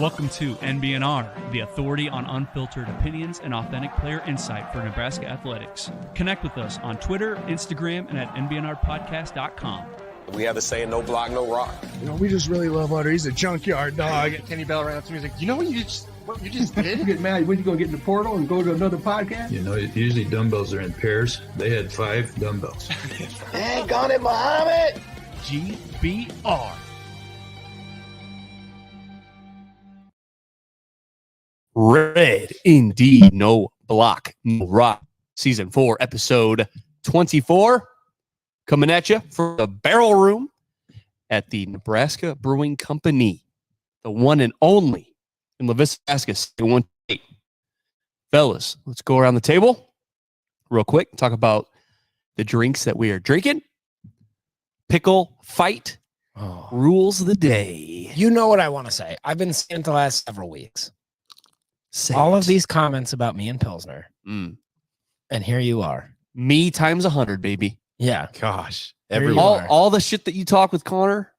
Welcome to NBNR, the authority on unfiltered opinions and authentic player insight for Nebraska athletics. Connect with us on Twitter, Instagram, and at nbnrpodcast.com. We have the saying, no block, no rock. You know, we just really love Otter. He's a junkyard dog. Kenny Bell ran up to me. He's like, you know what you just did? You get mad when you go get in the portal and go to another podcast? You know, usually dumbbells are in pairs. They had 5 dumbbells. Dang on it, Muhammad! GBR. Red indeed, no block, no rock. Season 4, episode 24. Coming at you from the barrel room at the Nebraska Brewing Company, the one and only in La Vista, Nebraska. 1-8. Fellas, let's go around the table real quick and talk about the drinks that we are drinking. Pickle fight rules of the day. You know what I want to say. I've been saying it the last several weeks. All of these comments about me and Pilsner. And here you are. Me times 100, baby. Yeah. Gosh. All the shit that you talk with Connor,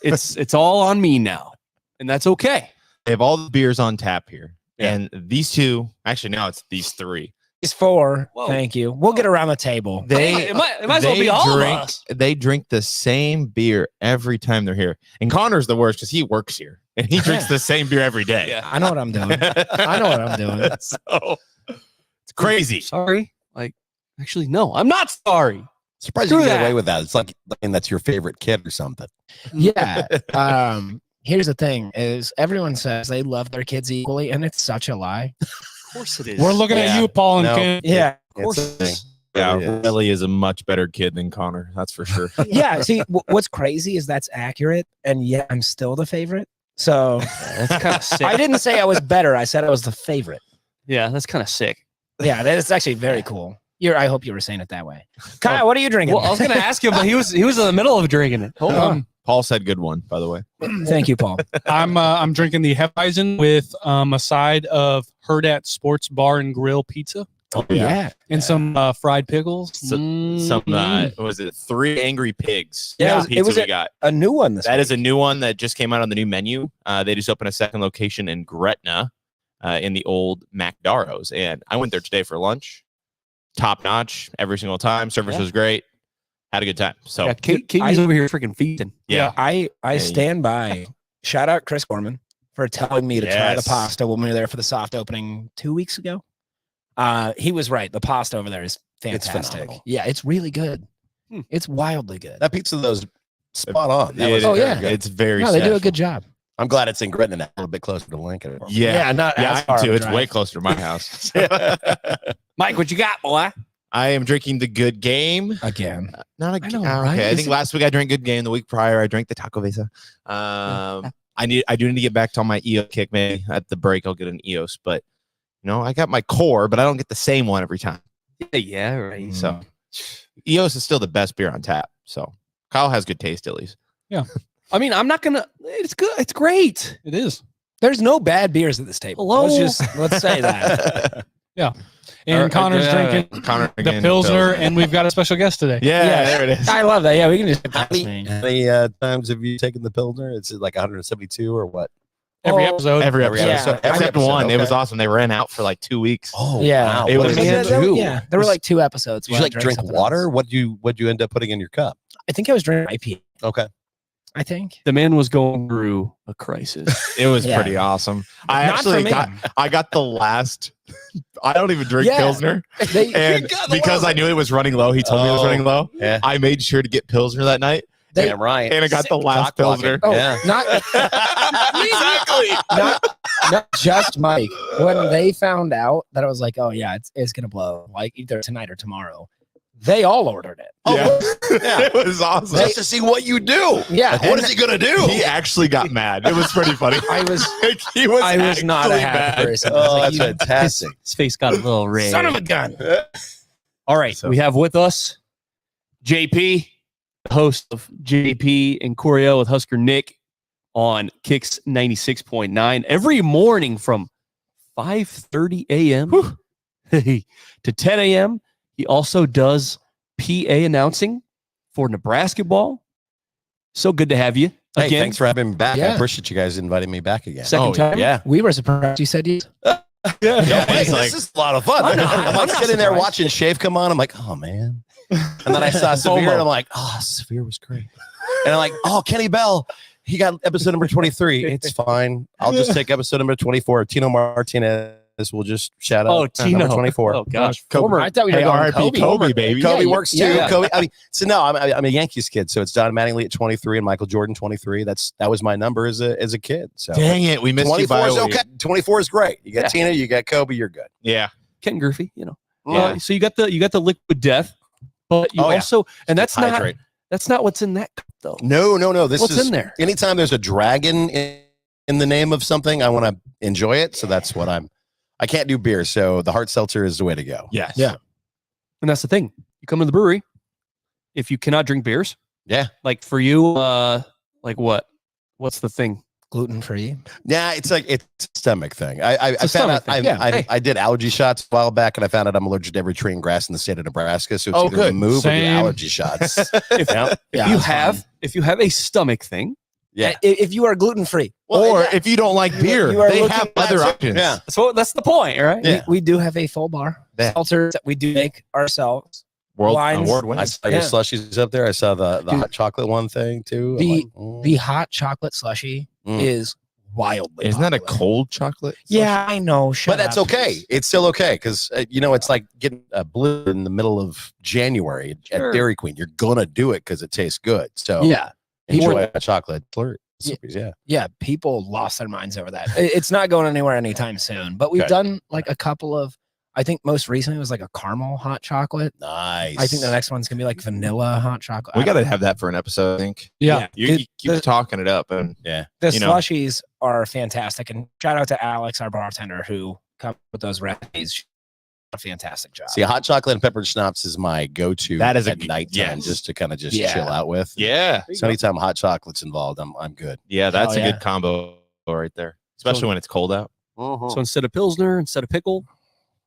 it's all on me now. And that's okay. They have all the beers on tap here. Yeah. And these two, actually now it's these 3. These 4. Whoa. Thank you. We'll get around the table. It might as well be all of us. They drink the same beer every time they're here. And Connor's the worst because he works here. And he drinks the same beer every day. Yeah. I know what I'm doing. I know what I'm doing. So it's crazy. Sorry. Actually, no, I'm not sorry. Surprised you can get away with that. It's like that's your favorite kid or something. Yeah. Here's the thing is everyone says they love their kids equally, and it's such a lie. Of course it is. We're looking at you, Paul and Ken. Yeah. Of course. Yeah, Really is. Riley is a much better kid than Connor. That's for sure. Yeah. See, what's crazy is that's accurate, and yet I'm still the favorite. So That's kind of sick. I didn't say I was better. I said I was the favorite. Yeah, that's kind of sick. Yeah, that's actually very cool. I hope you were saying it that way. Kyle, what are you drinking? Well, I was going to ask him, but he was in the middle of drinking it. Hold on. Paul said good one, by the way. Thank you, Paul. I'm drinking the Hefeweizen with a side of Herdat Sports Bar and Grill pizza Oh, yeah. and some fried pickles. Some was it 3 Angry Pigs? Yeah, pizza it was we got. A new one this That week. is a new one that just came out on the new menu. They just opened a second location in Gretna in the old McDarrows. And I went there today for lunch. Top notch every single time. Service was great. Had a good time. So Yeah, Katie's over here freaking feasting. yeah. I stand by. Shout out Chris Gorman for telling me to try the Yes. pasta when we were there for the soft opening 2 weeks ago. He was right. The pasta over there is fantastic. phenomenal. Yeah, it's really good. It's wildly good. That pizza, though, is spot on. That It was is- Oh, very yeah. good. It's very No, they do a special. good job. I'm glad it's in Gretna now, a little bit closer to Lincoln. Yeah, not as I far am of too. a It's drive. way closer to my house. Mike, what you got, boy? I am drinking the Good Game. Again. Not a I know, okay. right? I Is think it- last week I drank Good Game. The week prior I drank the Taco Vesa. I do need to get back to my EOS kick. Maybe at the break I'll get an EOS, but I got my core, but I don't get the same one every time. Yeah, right. So EOS is still the best beer on tap. So Kyle has good taste at least. I mean, I'm not going to. It's good. It's great. It is. There's no bad beers at this table. Hello? Let's say that. And Connor's drinking Connor the again, Pilsner, and we've got a special guest today. Yeah, Yeah. there it is. I love that. Yeah, we can just How many times have you taken the Pilsner? It's like 172 or what? Every episode. Every Every episode. episode. Except Every episode, one. It was okay. awesome. They ran out for like 2 weeks. Oh, Yeah. wow. It What was- did Yeah, you there, do? yeah, there were like 2 episodes. Did where you I like drank drink something water? else. What'd you end up putting in your cup? I think I was drinking IPA. Okay. I think. The man was going through a crisis. It was Yeah. pretty awesome. I Not actually for me. got the last. I don't even drink Yeah. Pilsner, They, and because I knew it was running low, he told me it was Oh. running low. Yeah. I made sure to get Pilsner that night, they Damn right. and I got the last Clock blocking. Pilsner. oh, Yeah. not just Mike. When they found out that I was like, oh yeah, it's gonna blow, like either tonight or tomorrow, they all ordered it. Yeah. Yeah. It was awesome. Just to see what you do. Yeah. Like, what is he gonna do? He actually got mad. It was pretty funny. I was Like, he was. I was not a actually happy mad. person. I was Oh, like, that's you fantastic. His face got a little red. son of a gun. All right. So- We have with us JP, the host of JP and Coryell with Husker Nick on Kicks 96.9 every morning from 5:30 a.m. to 10 a.m. He also does PA announcing for Nebrasketball. So good to have you Hey, Again? thanks for having me back. I Yeah. appreciate you guys inviting me back again. Second time? Yeah. We were surprised you said yes. Yeah, he's this like- is a lot of fun. I'm not- I'm I'm like not sitting there surprised. watching Shave come on. I'm like, oh man. And then I saw Severe and I'm like, oh, Severe was great. And I'm like, oh, Kenny Bell, he got episode number 23. It's fine. I'll just take episode number 24. Tino Martinez will just shout out. Oh, Tino. Number 24. Oh, gosh. Former, I thought we were going R.I.P. Kobe, baby. Kobe Yeah, works too. yeah. Kobe. I mean, so no, I'm a Yankees kid. So it's Don Mattingly at 23 and Michael Jordan 23. That was my number as a kid. So Dang it, we missed you 24 by is a week. okay. 24 is great. You got Yeah. Tina, you got Kobe, you're good. Yeah. Ken Griffey, you know. Yeah. So you got the liquid death, but you Oh, yeah. also, and that's Hydrate. not what's in that cup though. No. This What's is in there? anytime there's a dragon in the name of something, I want to enjoy it. So that's what I can't do beer. So the hard seltzer is the way to go. Yes. Yeah. And that's the thing. You come to the brewery, if you cannot drink beers, Yeah. like for you, like what? What's the thing? gluten free. Yeah. It's like, it's a stomach thing. I a found out, stomach thing. Yeah. Hey. I did allergy shots a while back and I found out I'm allergic to every tree and grass in the state of Nebraska. So it's Oh, either good. remove or the Same. allergy shots. If, Yeah. if you have a stomach thing, Yeah. If you are gluten free, Or if you don't like beer, you are they looking- have other That's it. options. Yeah. so that's the point, right? Yeah. we do have a full bar Yeah. seltzers that we do make ourselves. World Wines. award I winning. saw your Yeah. slushies up there. I saw the Dude. hot chocolate one thing too. I'm The- like, mm. The hot chocolate slushy Mm. is wildly. Isn't that a popular. cold chocolate? Yeah, I know. Shut But that's up. okay. It's still okay because it's like getting a blue in the middle of January Sure. at Dairy Queen. You're gonna do it because it tastes good. So Yeah, enjoy a chocolate slurry. Yeah. Yeah. yeah. People lost their minds over that. It's not going anywhere anytime soon. But we've Okay. done like a couple of. I think most recently was like a caramel hot chocolate. Nice. I think the next one's gonna be like vanilla hot chocolate. We got to have that for an episode, I think. Yeah. You The- keep talking it up. And Yeah. The you know. slushies are fantastic, and shout out to Alex, our bartender, who come up with those recipes. She did a fantastic job. See, hot chocolate and peppered schnapps is my go-to. That is a at good- nighttime yes. just to kind of just Yeah. chill out with. yeah. So anytime hot chocolate's involved, I'm good. Yeah, that's Hell a yeah. good combo right there. Especially when it's cold out. So instead of Pilsner, instead of pickle,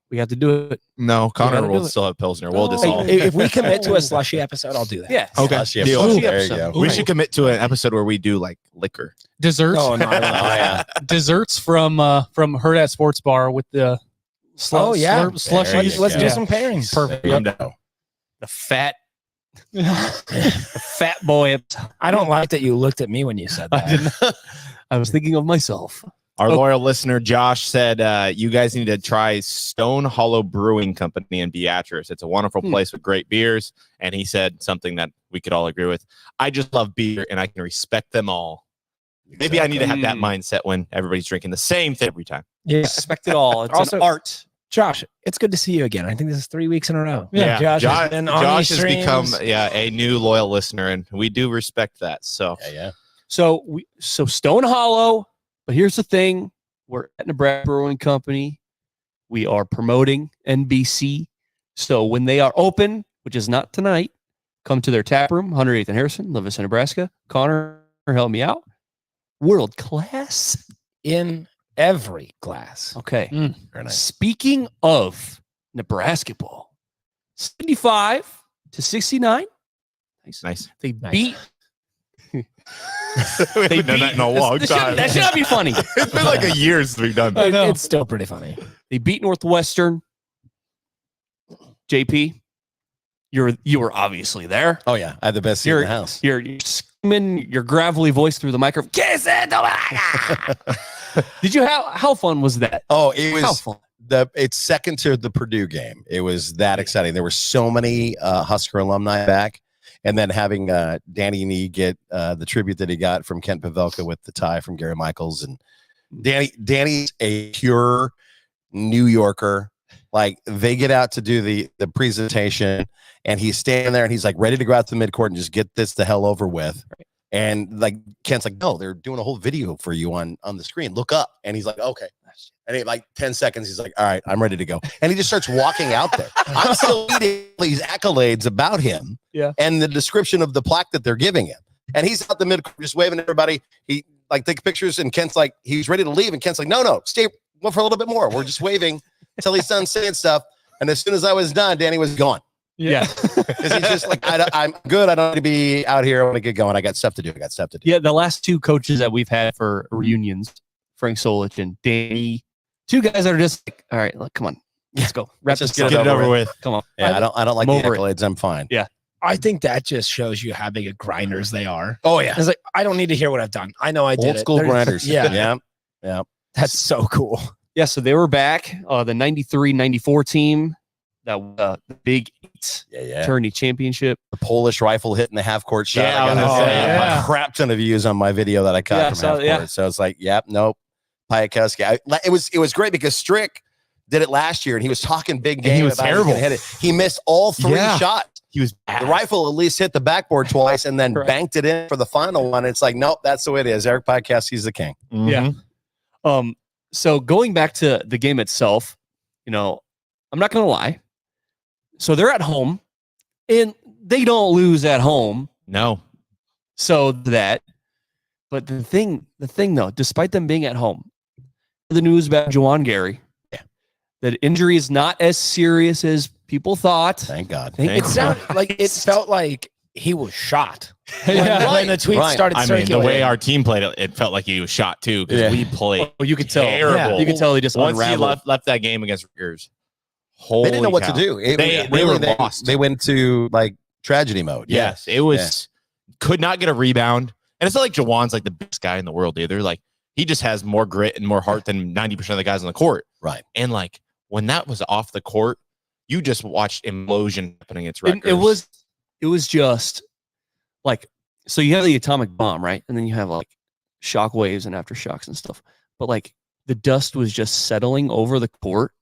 we have to do it. No, Connor gotta will do it. still have Pilsner. We'll No. dissolve. If we commit to a slushy episode, I'll do that. Yeah. Okay. Slushy Deal. episode. Slushy There you episode. go. We should commit to an episode where we do like liquor. Desserts. No, no, no, no. Oh, yeah. Desserts from Herd at Sports Bar with the Oh, yeah. slushies. There you Let's go. do some pairings. Perfect. There you go. The fat, the fat boy. I don't like that you looked at me when you said I that. didn't. I was thinking of myself. Our loyal listener Josh said, "You guys need to try Stone Hollow Brewing Company in Beatrice. It's a wonderful place with great beers." And he said something that we could all agree with. I just love beer, and I can respect them all. Maybe I need to have that mindset when everybody's drinking the same thing every time. Yes. Respect it all. It's Also- an art. Josh, it's good to see you again. I think this is 3 weeks in a row. Yeah, Josh has been on Josh these has become streams. a new loyal listener, and we do respect that. So Yeah. So Stone Hollow. But here's the thing: we're at Nebraska Brewing Company. We are promoting NBC. So when they are open, which is not tonight, come to their tap room, 108th and Harrison, Livingston, Nebraska. Connor, help me out. World class. In every glass. Okay. Very nice. Speaking of Nebrasketball, 75-69. nice. They Nice. beat. We haven't done that in a long time. That should not be funny. It's been like a year since we've done that. It's still pretty funny. They beat Northwestern. JP, you were obviously there. Oh yeah. I have the best seat in the house. You're screaming your gravelly voice through the microphone. Kiss it, Did you have how fun was that? Oh, it How was fun? it's second to the Purdue game. It was that exciting. There were so many Husker alumni back, and then having Danny Nee get the tribute that he got from Kent Pavelka with the tie from Gary Michaels, and Danny's a pure New Yorker. Like they get out to do the presentation, and he's standing there and he's like ready to go out to the midcourt and just get this the hell over with. And like Kent's like, no, they're doing a whole video for you on the screen. Look up. And he's like, okay. And in like 10 seconds, he's like, all right, I'm ready to go. And he just starts walking out there. I'm still reading these accolades about him. Yeah. And the description of the plaque that they're giving him. And he's out the mid just waving at everybody. He like take pictures and Kent's like, he's ready to leave. And Kent's like, no, stay for a little bit more. We're just waving until he's done saying stuff. And as soon as I was done, Danny was gone. Yeah. Because he's just like, I'm good. I don't need to be out here. I want to get going. I got stuff to do. Yeah, the last two coaches that we've had for reunions, Frank Solich and Danny, two guys that are just like, all right, look, come on, let's go. Let's Wrap just this get it up. over with. Come on. Yeah, I don't like the I'm over it. accolades. I'm fine. Yeah. I think that just shows you how big of grinders they are. Oh yeah. It's like, I don't need to hear what I've done. I know I did Old school it. grinders. Yeah. Yeah. That's so cool. Yeah, so they were back. The 93-94 team, that the Big Eight tourney championship. The Polish rifle hitting the half court shot. Yeah, I gotta I was gonna say, say, a crap ton of views on my video that I cut from half court. So it's like, yep, nope. Piatkowski. It was great because Strick did it last year and he was talking big game. He was about terrible. Hit it. He missed all three shots. He was bad. The rifle at least hit the backboard twice and then banked it in for the final one. It's like, nope, that's the way it is. Eric Piatkowski's the king. Yeah. So going back to the game itself, I'm not going to lie. So they're at home and they don't lose at home. No. So but the thing though, despite them being at home, the news about Juwan Gary, that injury is not as serious as people thought. Thank God. It sounded like it felt like he was shot. When the tweet started circulating. The way our team played it felt like he was shot too because we played. Oh, you could tell. Terrible. Yeah. You could tell he just once unraveled. he left that game against Rutgers. They didn't know what to do. They were lost. They went to like tragedy mode. Yes, it was. Could not get a rebound, and it's not like Jawan's like the best guy in the world either. Like he just has more grit and more heart than 90% of the guys on the court. Right. And like when that was off the court, you just watched implosion happening against Rutgers. It was just like, so you have the atomic bomb, right? And then you have like shock waves and aftershocks and stuff. But like the dust was just settling over the court,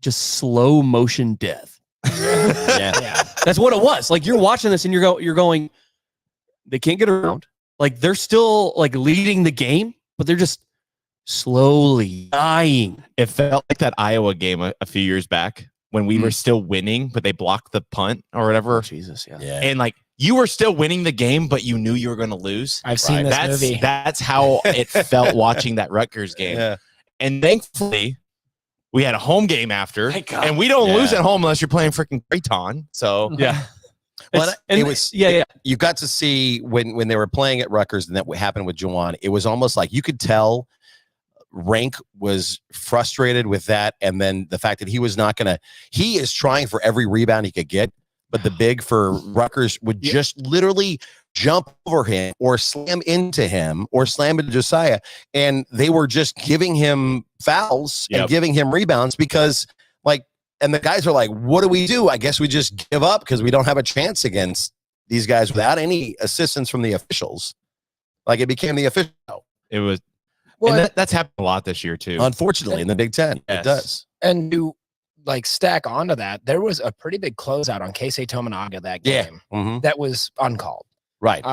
just slow motion death. Yeah. That's what it was. Like you're watching this and you're going, they can't get around. Like they're still like leading the game, but they're just slowly dying. It felt like that Iowa game a few years back when we were still winning, but they blocked the punt or whatever. Oh, Jesus, yeah. And like you were still winning the game, but you knew you were going to lose. I've seen this movie. That's how it felt watching that Rutgers game. Yeah. And thankfully, we had a home game after, and we don't lose at home unless you're playing freaking Creighton. So yeah. Well, And it was You got to see when they were playing at Rutgers and that what happened with Juwan. It was almost like you could tell Rank was frustrated with that, and then the fact that he was not gonna. He is trying for every rebound he could get, but the big for Rutgers would just literally jump over him or slam into him or slam into Josiah, and they were just giving him fouls and giving him rebounds because like. And the guys are like, what do we do? I guess we just give up because we don't have a chance against these guys without any assistance from the officials. Like it became the official. it was, Well, and that's happened a lot this year too. Unfortunately, in the Big Ten, it does. And to like stack onto that, there was a pretty big closeout on Keisei Tominaga that game that was uncalled. Right.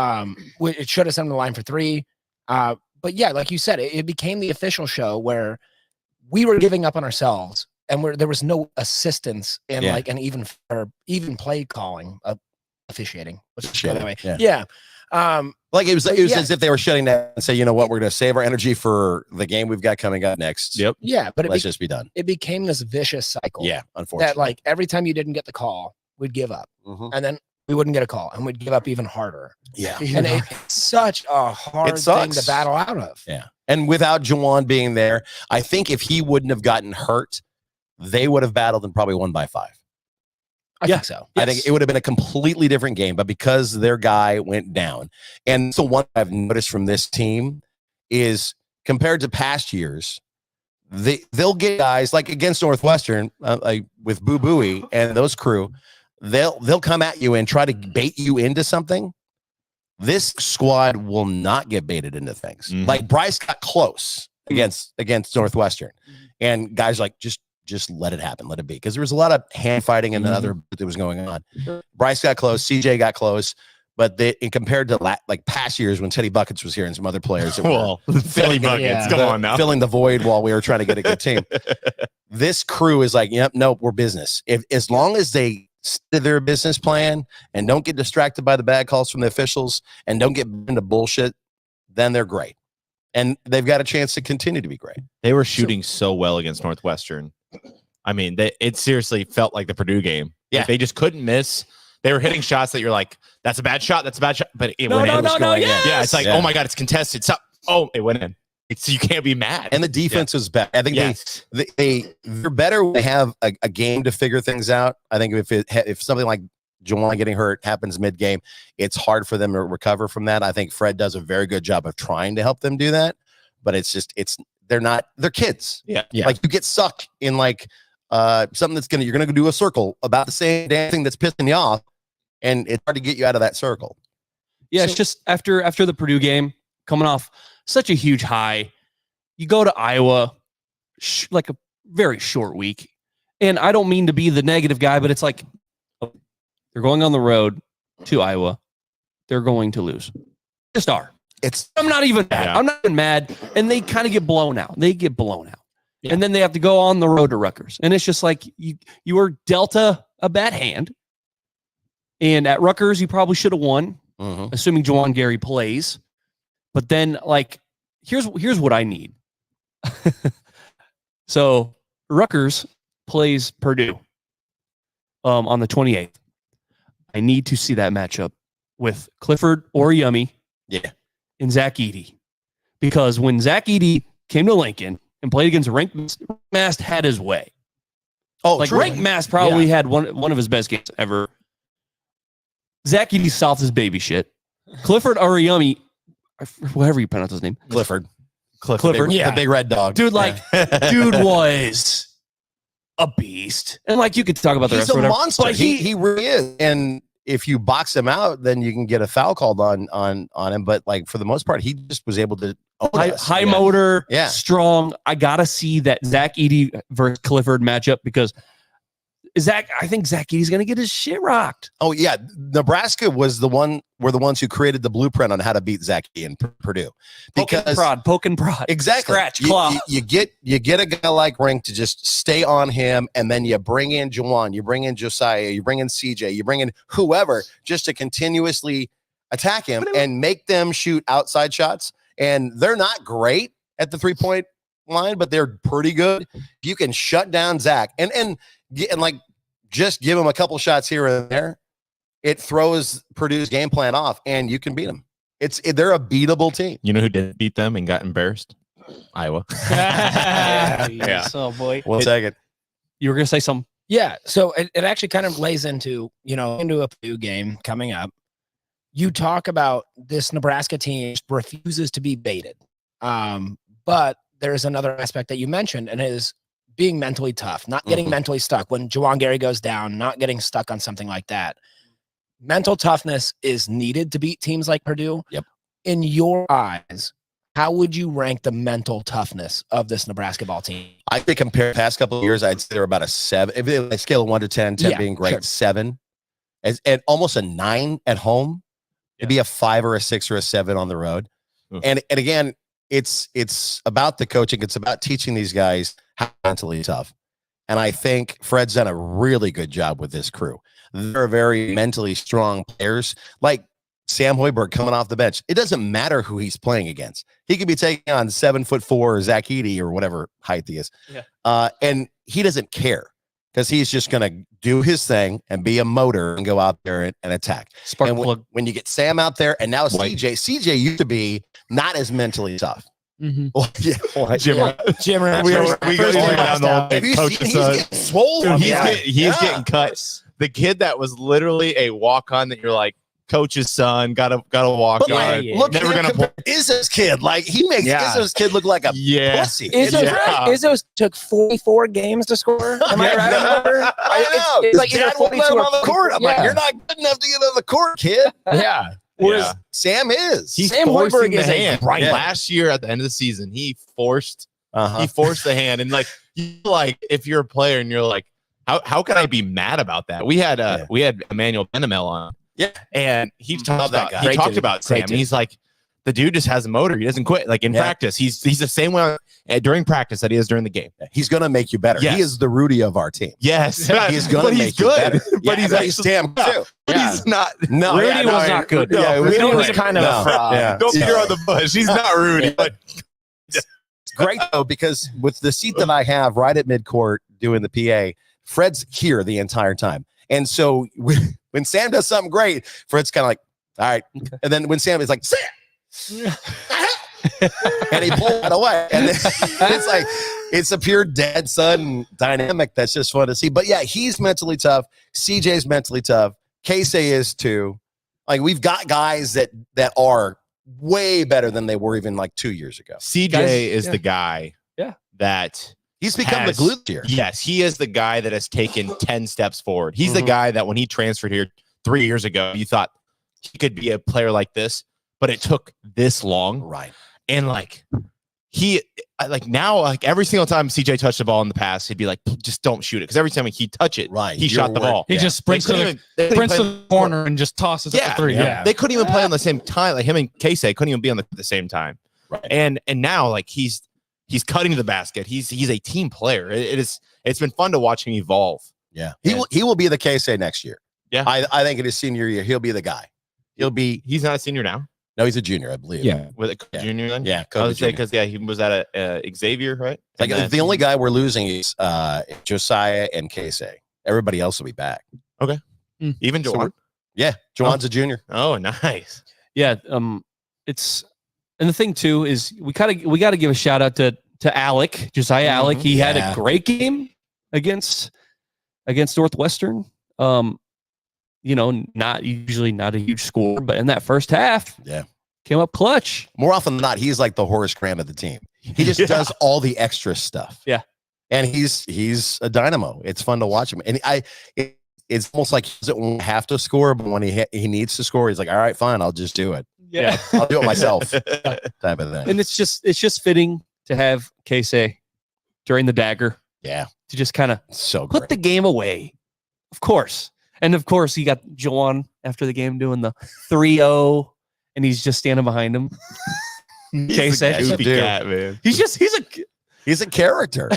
It should have sent him the line for three. But yeah, like you said, it became the official show where we were giving up on ourselves. And there was no assistance in like an even play calling officiating. By the way, like it was as if they were shutting down and say, you know what, we're going to save our energy for the game we've got coming up next. Yep. Yeah, but let's just be done. It became this vicious cycle. Yeah, unfortunately. That like every time you didn't get the call, we'd give up, and then we wouldn't get a call, and we'd give up even harder. Yeah, and it's such a hard thing to battle out of. Yeah, and without Juwan being there, I think if he wouldn't have gotten hurt, they would have battled and probably won by 5. I think so. I think it would have been a completely different game, but because their guy went down, and so one I've noticed from this team is compared to past years, they'll get guys like against Northwestern, like with Boo Booey and those crew, they'll come at you and try to bait you into something. This squad will not get baited into things. Like Bryce got close against Northwestern, and guys like just let it happen, let it be, because there was a lot of hand fighting and other that was going on. Bryce got close, CJ got close, but compared to like past years when Teddy Buckets was here and some other players, Teddy Buckets, come on now, filling the void while we were trying to get a good team. This crew is like, yep, nope, we're business. As long as they stick to their business plan and don't get distracted by the bad calls from the officials and don't get into bullshit, then they're great, and they've got a chance to continue to be great. They were shooting so well against Northwestern. I mean, it seriously felt like the Purdue game. Yeah. Like, they just couldn't miss. They were hitting shots that you're like, that's a bad shot. That's a bad shot. But it No, went no, in. no, no, Yeah. yes! It's like, Yeah. oh my God, it's contested. Stop. Oh, it went in. You can't be mad. And the defense was bad. I think Yes. they're better when they have a game to figure things out. I think if something like Juwan getting hurt happens mid-game, it's hard for them to recover from that. I think Fred does a very good job of trying to help them do that, but they're kids. Yeah. Like you get stuck in like something you're gonna do a circle about the same damn thing that's pissing you off, and it's hard to get you out of that circle. Yeah, it's just after the Purdue game, coming off such a huge high, you go to Iowa, like a very short week, and I don't mean to be the negative guy, but it's like they're going on the road to Iowa, they're going to lose. Just are. I'm not even mad. Yeah. I'm not even mad, and they kind of get blown out. And then they have to go on the road to Rutgers, and it's just like you were dealt a bad hand. And at Rutgers, you probably should have won, assuming Juwan Gary plays. But then, like, here's what I need. So Rutgers plays Purdue on the 28th. I need to see that matchup with Clifford or Yummy, and Zach Edey, because when Zach Edey came to Lincoln and played against Rank Mast, had his way. Oh, like true. Rank Mast probably had one of his best games ever. Zach Edey soft as baby shit. Clifford or Yummy, whatever you pronounce his name. Clifford. The big red dog. Dude, dude was a beast. And like you could talk about the He's rest a of whatever, monster. but He really is. And if you box him out, then you can get a foul called on him. But like for the most part, he just was able to own us. high motor, Yeah. strong. I gotta see that Zach Edey versus Clifford matchup because I think Zach Edey's gonna get his shit rocked. Oh yeah, Nebraska were the ones who created the blueprint on how to beat Zach Edey in Purdue. Because Poke and prod. exactly, Scratch, claw. You get a guy like Rink to just stay on him, and then you bring in Juwan, you bring in Josiah, you bring in CJ, you bring in whoever just to continuously attack him and make them shoot outside shots. And they're not great at the 3-point line, but they're pretty good. You can shut down Zach and like just give him a couple shots here and there. It throws Purdue's game plan off, and you can beat them. They're a beatable team. You know who did beat them and got embarrassed? Iowa. Yeah. Oh boy. 1 second. You were gonna say something. Yeah. So it actually kind of lays into a Purdue game coming up. You talk about this Nebraska team refuses to be baited. But there's another aspect that you mentioned, and it is being mentally tough, not getting mentally stuck when Juwan Gary goes down, not getting stuck on something like that. Mental toughness is needed to beat teams like Purdue. Yep. In your eyes, how would you rank the mental toughness of this Nebraska ball team? I think compared to the past couple of years, I'd say they're about a 7. If they scale of 1 to 10, 10 being great, sure. 7, and almost a 9 at home. It'd be a 5 or a 6 or a 7 on the road. And again, it's about the coaching. It's about teaching these guys how mentally tough. And I think Fred's done a really good job with this crew. They're very mentally strong players. Like Sam Hoiberg coming off the bench. It doesn't matter who he's playing against. He could be taking on 7'4" Zach Edey or whatever height he is. Yeah. And he doesn't care because he's just going to do his thing and be a motor and go out there and attack. Spark and plug. when you get Sam out there and now CJ used to be not as mentally tough. Well, yeah, Jim, we go down the have you coach's seen, son. he's getting swollen. He's getting cut. The kid that was literally a walk-on that you're like, coach's son, gotta walk But on. like, look, Never gonna play. Izzo's kid. Like he makes Izzo's kid look like a pussy. Izzo took 44 games to score. Am I right? I know. It's like Dad either won't let 42 him or on the court. I'm like, you're not good enough to get on the court, kid. Yeah. Whereas Sam is. Sam Hoiberg is a right. Last year at the end of the season, he forced the hand, and like if you're a player and you're like, how can I be mad about that? We had Emmanuel Benamel on. Yeah. And he talked that about guy. he Great talked dude. about Sam. Great dude. He's like, the dude just has a motor. He doesn't quit. Like in practice, he's the same way during practice that he is during the game. He's gonna make you better. Yes. He is the Rudy of our team. Yes, He's gonna make you better. But he's actually damn too. But he's not. No, Rudy was not good. Yeah, Rudy was kind of a fraud. Yeah. Don't beat around the bush. He's not Rudy. But It's great though because with the seat that I have right at midcourt doing the PA, Fred's here the entire time. And so when Sam does something great, Fred's kind of like, all right. Okay. And then when Sam is like, Sam, and he pulled it away. And then it's like, it's a pure dad son dynamic that's just fun to see. But yeah, he's mentally tough. CJ's mentally tough. Casey is too. Like, we've got guys that are way better than they were even like 2 years ago. CJ is the guy that he's become the glue here. Yes, he is the guy that has taken 10 steps forward. He's the guy that when he transferred here 3 years ago, you thought he could be a player like this, but it took this long. Right. And like now, like every single time CJ touched the ball in the past, he'd be like, just don't shoot it. Because every time he touch it, he shot the ball. He just sprints to the corner and just tosses it for three. Yeah. They couldn't even play on the same time. Like him and Casey couldn't even be on the same time. Right. And now like he's cutting to the basket. He's a team player. It's been fun to watch him evolve. Yeah. He will be the Casey next year. Yeah. I think in his senior year, he'll be the guy. He's not a senior now. No, he's a junior, I believe. Yeah. With a junior then? Yeah. I would say because he was at Xavier, right? Like the only guy we're losing is Josiah and Casey. Everybody else will be back. Okay. Even Jawan? Yeah. Jawan's a junior. Oh, nice. Yeah. It's, and the thing too is we got to give a shout out to Alec, Josiah Alec. He had a great game against Northwestern. Not a huge score, but in that first half, came up clutch. More often than not, he's like the Horace Grant of the team. He just does all the extra stuff. Yeah. And he's a dynamo. It's fun to watch him. And it's almost like he doesn't have to score, but when he needs to score, he's like, all right, fine, I'll just do it. Yeah. I'll do it myself. Type of thing. And it's just fitting to have Casey during the dagger. Yeah. To just kind of put the game away. Of course. And of course, he got Jawan after the game doing the 3-0, and he's just standing behind him. Casey, man. He's a character.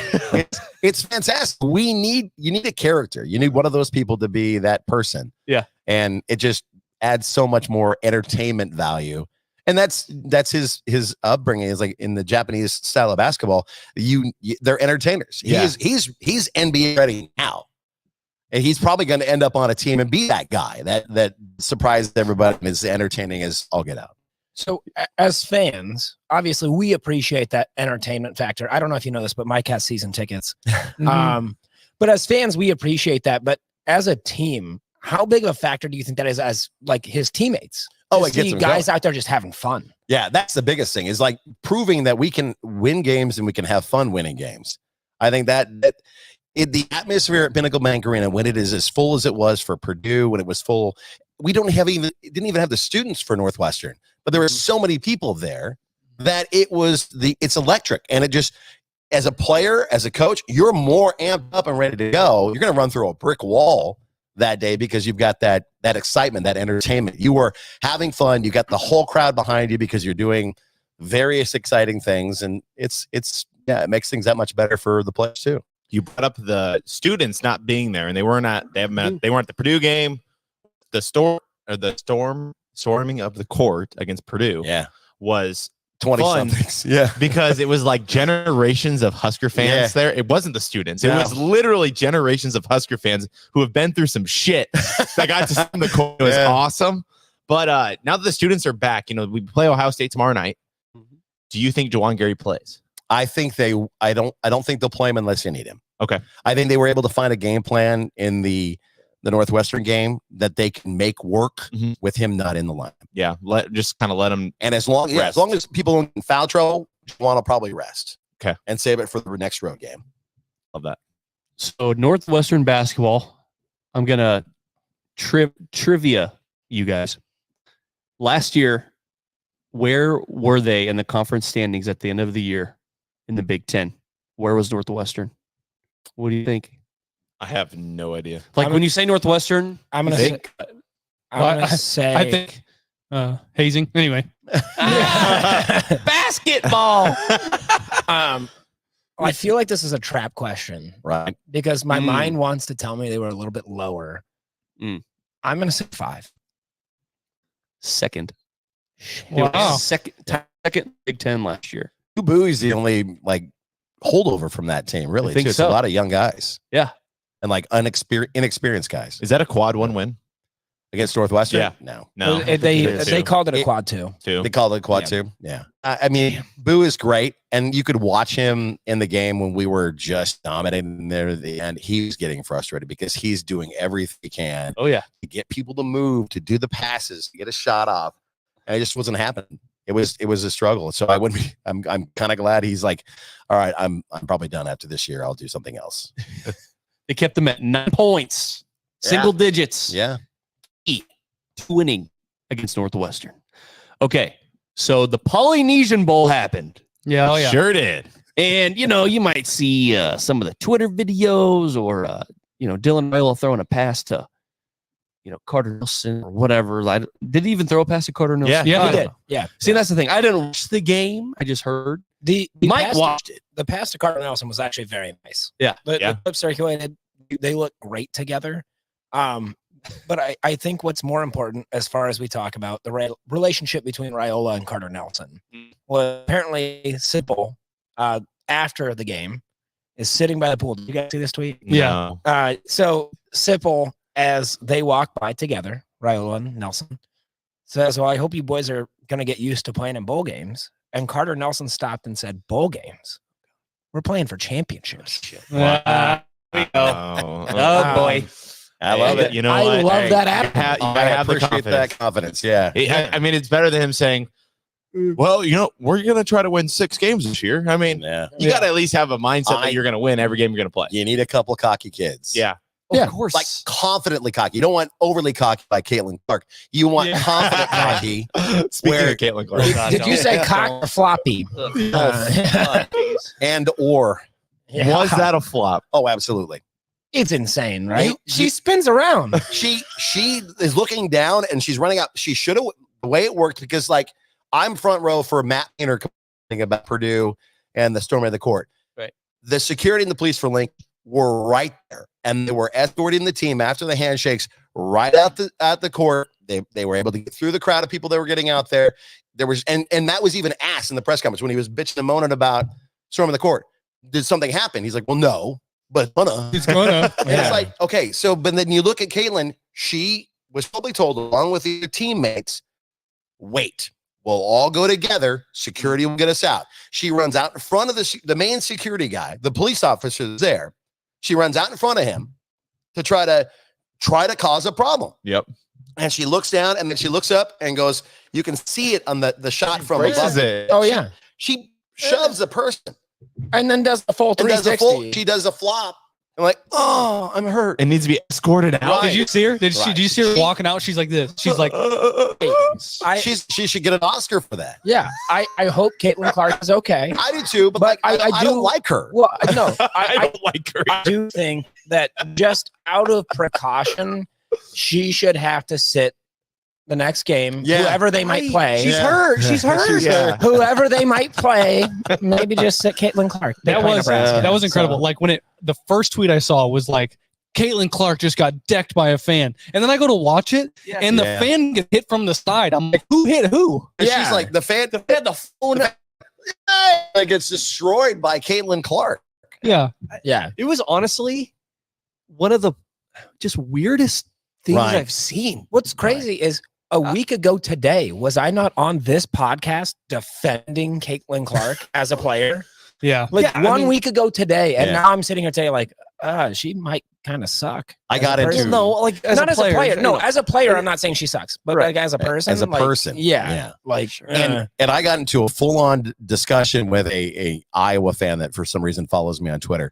It's fantastic. You need a character. You need one of those people to be that person. Yeah. And it just adds so much more entertainment value. And that's his upbringing is like in the Japanese style of basketball. They're entertainers. Yeah. He's NBA ready now. And he's probably going to end up on a team and be that guy that surprised everybody and is entertaining as all get out. So as fans, obviously we appreciate that entertainment factor. I don't know if you know this, but Mike has season tickets. But as fans, we appreciate that. But as a team, how big of a factor do you think that is as like his teammates? Oh, it gets them guys going. out there just having fun. Yeah, that's the biggest thing is like proving that we can win games and we can have fun winning games. I think that the atmosphere at Pinnacle Bank Arena, when it is as full as it was for Purdue, when it was full, didn't even have the students for Northwestern, but there were so many people there that it's electric. And it just, as a player, as a coach, you're more amped up and ready to go. You're going to run through a brick wall that day because you've got that excitement, that entertainment. You were having fun. You got the whole crowd behind you because you're doing various exciting things. And it makes things that much better for the players too. You brought up the students not being there, and they weren't at the Purdue game. The storming of the court against Purdue was 20 somethings. Yeah. Because it was like generations of Husker fans there. It wasn't the students. It was literally generations of Husker fans who have been through some shit that got to storm the court. It was awesome. But now that the students are back, we play Ohio State tomorrow night. Do you think Juwan Gary plays? I think I don't think they'll play him unless you need him. Okay. I think they were able to find a game plan in the Northwestern game that they can make work with him not in the lineup. Yeah. Just kind of let him. And as long as people don't get foul trouble, Juwan will probably rest. Okay. And save it for the next road game. Love that. So Northwestern basketball, I'm going to trivia you guys. Last year, where were they in the conference standings at the end of the year? In the Big Ten, where was Northwestern? What do you think? I have no idea. Like when you say Northwestern, I'm gonna say. I think hazing. Anyway, basketball. I feel like this is a trap question, right? Because my mind wants to tell me they were a little bit lower. I'm gonna say 5. Second. Wow. Second Big Ten last year. Booey's the only holdover from that team, really. I think It's so. a lot of young guys. Yeah. and like inexperienced guys. Is that a quad 1 win Against Northwestern? Yeah. No. They called it a quad 2. They called it quad 2. Yeah. I mean, Boo is great, and you could watch him in the game when we were just dominating there at the end. He was getting frustrated because he's doing everything he can. Oh yeah, to get people to move, to do the passes, to get a shot off, and it just wasn't happening. It was a struggle. So I wouldn't be. I'm kind of glad he's like, all right, I'm probably done after this year. I'll do something else. they kept him at 9 points, single digits. Yeah. Winning against Northwestern. Okay, so the Polynesian Bowl happened. Yeah, Sure did. And, you might see some of the Twitter videos or, Dylan Raiola throwing a pass to, Carter Nelson or whatever. Did he even throw a pass to Carter Nelson? Yeah, he did. Yeah. See, that's the thing. I didn't watch the game. I just heard. Mike watched it. The pass to Carter Nelson was actually very nice. Yeah. The clip circulated. They look great together. But I think what's more important as far as we talk about the relationship between Raiola and Carter Nelson was apparently simple. After the game is sitting by the pool. Did you guys see this tweet? Yeah. So Sipple, as they walk by together, Raiola and Nelson, says, well, I hope you boys are going to get used to playing in bowl games. And Carter Nelson stopped and said, bowl games? We're playing for championships. Oh, boy. I love it. You know, I love that attitude. I appreciate that confidence. Yeah. I mean, it's better than him saying, well, we're going to try to win 6 games this year. I mean, you got to at least have a mindset that you're going to win every game you're going to play. You need a couple cocky kids. Yeah. Of course. Like confidently cocky. You don't want overly cocky like Caitlin Clark. You want confident cocky. Speaking of Caitlin Clark. Did you say cock or floppy? And or. Was that a flop? Oh, absolutely. It's insane, right? She spins around. She is looking down and she's running out. She should have, the way it worked, because like I'm front row for Matt Painter complaining about Purdue and the storming of the court. Right. The security and the police for Link were right there, and they were escorting the team after the handshakes right out the court. They were able to get through the crowd of people that were getting out there. There was and that was even asked in the press conference when he was bitching and moaning about storming the court. Did something happen? He's like, well, no. But it's gonna. And it's like, okay, so but then you look at Caitlin, she was probably told along with her teammates, wait, we'll all go together. Security will get us out. She runs out in front of the main security guy, the police officer is there. She runs out in front of him to try to cause a problem. Yep. And she looks down and then she looks up and goes, you can see it on the shot from above. Oh yeah. She shoves the person. And then does the full 360. She does a flop. I'm like, oh, I'm hurt. It needs to be escorted out. Right. Did you see her? Did you see her walking out? She's like this. She's like, she should get an Oscar for that. Yeah. I hope Caitlin Clark is okay. I do too, but like, I don't like her. Well, no, I don't like her. I do think that just out of precaution, she should have to sit the next game, whoever they might play. She's hurt. She's hurt. Whoever they might play, maybe just sit Caitlin Clark. that was incredible. So. Like when the first tweet I saw was like, Caitlin Clark just got decked by a fan. And then I go to watch it and the fan gets hit from the side. I'm like, who hit who? And she's like, the fan, the phone like gets destroyed by Caitlin Clark. Yeah. Yeah. It was honestly one of the just weirdest things I've seen. What's crazy is a week ago today, was I not on this podcast defending Caitlin Clark as a player? Yeah. Like week ago today. And now I'm sitting here telling you like, she might kind of suck. I got into like as not a player, as a player. No, as a player, I'm not saying she sucks, but like as a person. As a person. Yeah. Like and I got into a full-on discussion with a Iowa fan that for some reason follows me on Twitter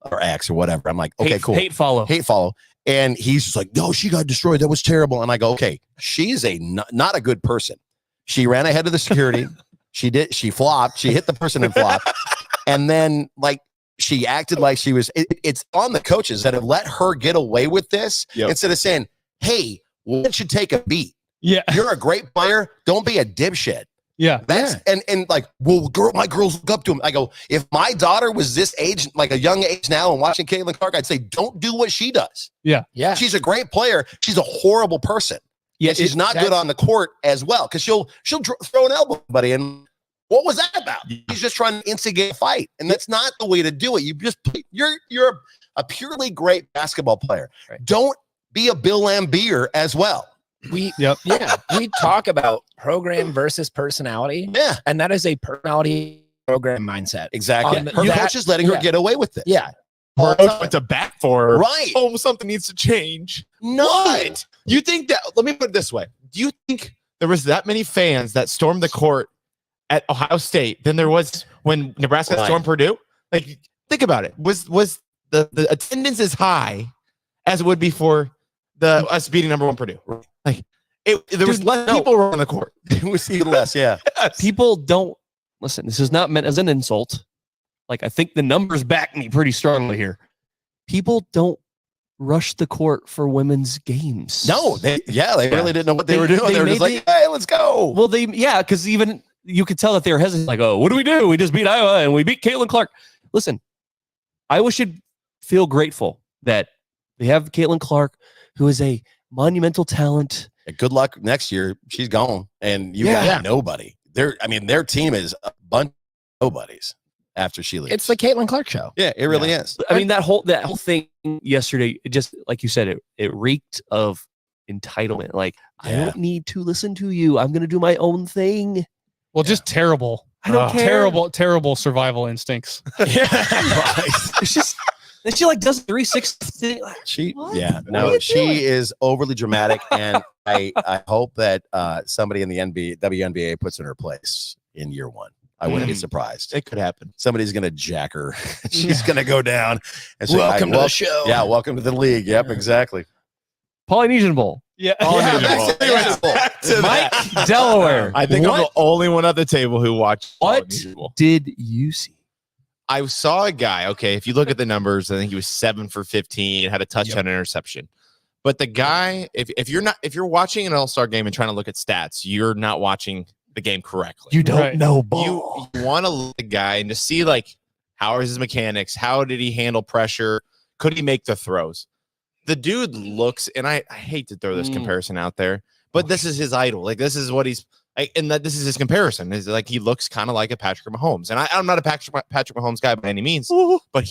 or X or whatever. I'm like, okay, cool. Hate follow. And he's just like, no, she got destroyed. That was terrible. And I go, okay, she's not a good person. She ran ahead of the security. She flopped. She hit the person and flopped. And then like she acted like she was, it's on the coaches that have let her get away with this instead of saying, hey, why don't you take a beat? Yeah. You're a great player. Don't be a dipshit. Yeah. That's and like, well, my girls look up to him. I go, if my daughter was this age, like a young age now, and watching Caitlin Clark, I'd say, don't do what she does. Yeah. Yeah. She's a great player. She's a horrible person. Yeah. She's not good on the court as well. Cause she'll throw an elbow, buddy. And what was that about? He's just trying to instigate a fight. And that's not the way to do it. You just, you're a purely great basketball player. Don't be a Bill Lambier as well. We talk about program versus personality. Yeah. And that is a personality program mindset. Exactly. On Her coach is letting her get away with this. Yeah. All the time. Went to bat for her. Right. Oh, something needs to change. No. What? You think that? Let me put it this way. Do you think there was that many fans that stormed the court at Ohio State than there was when Nebraska stormed Purdue? Like, think about it. Was the attendance as high as it would be for us beating number 1 Purdue? Like, there was less people on the court. It was even less. Yeah. People don't listen. This is not meant as an insult. Like, I think the numbers back me pretty strongly here. People don't rush the court for women's games. No, they really didn't know what they were doing. They were just like, hey, let's go. Well, because even you could tell that they were hesitant. Like, oh, what do we do? We just beat Iowa and we beat Caitlin Clark. Listen, Iowa should feel grateful that they have Caitlin Clark, who is a monumental talent. Good luck next year. She's gone, and you got nobody. Their team is a bunch of nobodies after she leaves. It's the Caitlin Clark show. Yeah, it really is. I mean, that whole thing yesterday, it just, like you said, it reeked of entitlement. Like, I don't need to listen to you. I'm going to do my own thing. Well, just terrible. I don't care. Terrible survival instincts. It's just, and she like does 360. She is overly dramatic, and I hope that somebody in the WNBA puts in her place in year 1. I wouldn't be surprised. It could happen. Somebody's going to jack her. She's going to go down and say, welcome to the show. Yeah, welcome to the league. Yep, exactly. Polynesian Bowl. Yeah. Mike, Delaware. I think I'm the only one at the table who watched. What did you see? I saw a guy. Okay, if you look at the numbers, I think he was 7 for 15, had a touchdown interception. But the guy, if you're watching an All-Star game and trying to look at stats, you're not watching the game correctly. You don't know ball. You want to look at the guy and to see, like, how are his mechanics? How did he handle pressure? Could he make the throws? The dude looks, and I hate to throw this comparison out there, but this is his idol. Like, this is what he's and that this is his comparison. Is like he looks kind of like a Patrick Mahomes, and I'm not a Patrick Mahomes guy by any means, but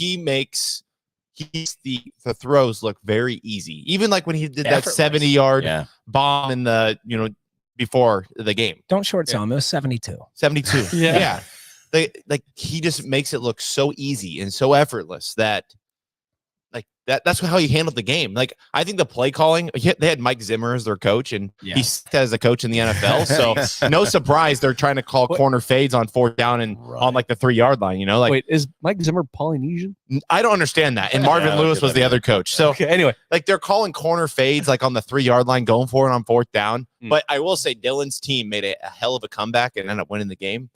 the throws look very easy. Even like when he did that 70-yard bomb in the before the game. Don't short sell him. It was 72. 72. Yeah. He just makes it look so easy and so effortless that that's how he handled the game. Like, I think the play calling, they had Mike Zimmer as their coach, and he's as a coach in the NFL. So no surprise they're trying to call corner fades on 4th down and on like the 3-yard line. Wait, is Mike Zimmer Polynesian? I don't understand that. And Marvin Lewis was the other coach. So anyway, like they're calling corner fades like on the 3-yard line, going for it on 4th down. But I will say Dylan's team made a hell of a comeback and ended up winning the game.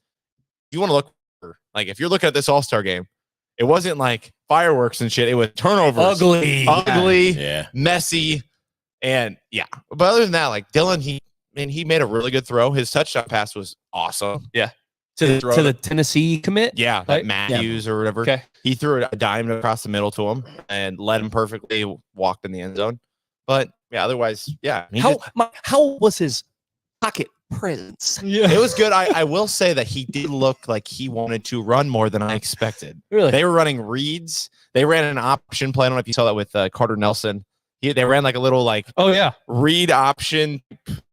You want to look for, like, if you're looking at this All-Star game, it wasn't like fireworks and shit. It was turnovers. Ugly, messy. And but other than that, like Dylan, he made a really good throw. His touchdown pass was awesome. Yeah. To the Tennessee commit? Yeah. Right? Matthews or whatever. Okay. He threw a dime across the middle to him and led him perfectly, walked in the end zone. But otherwise, how was his pocket presence? It was good. I will say that he did look like he wanted to run more than I expected. Really? They were running reads. They ran an option play. I don't know if you saw that with Carter Nelson. They ran like a little read option,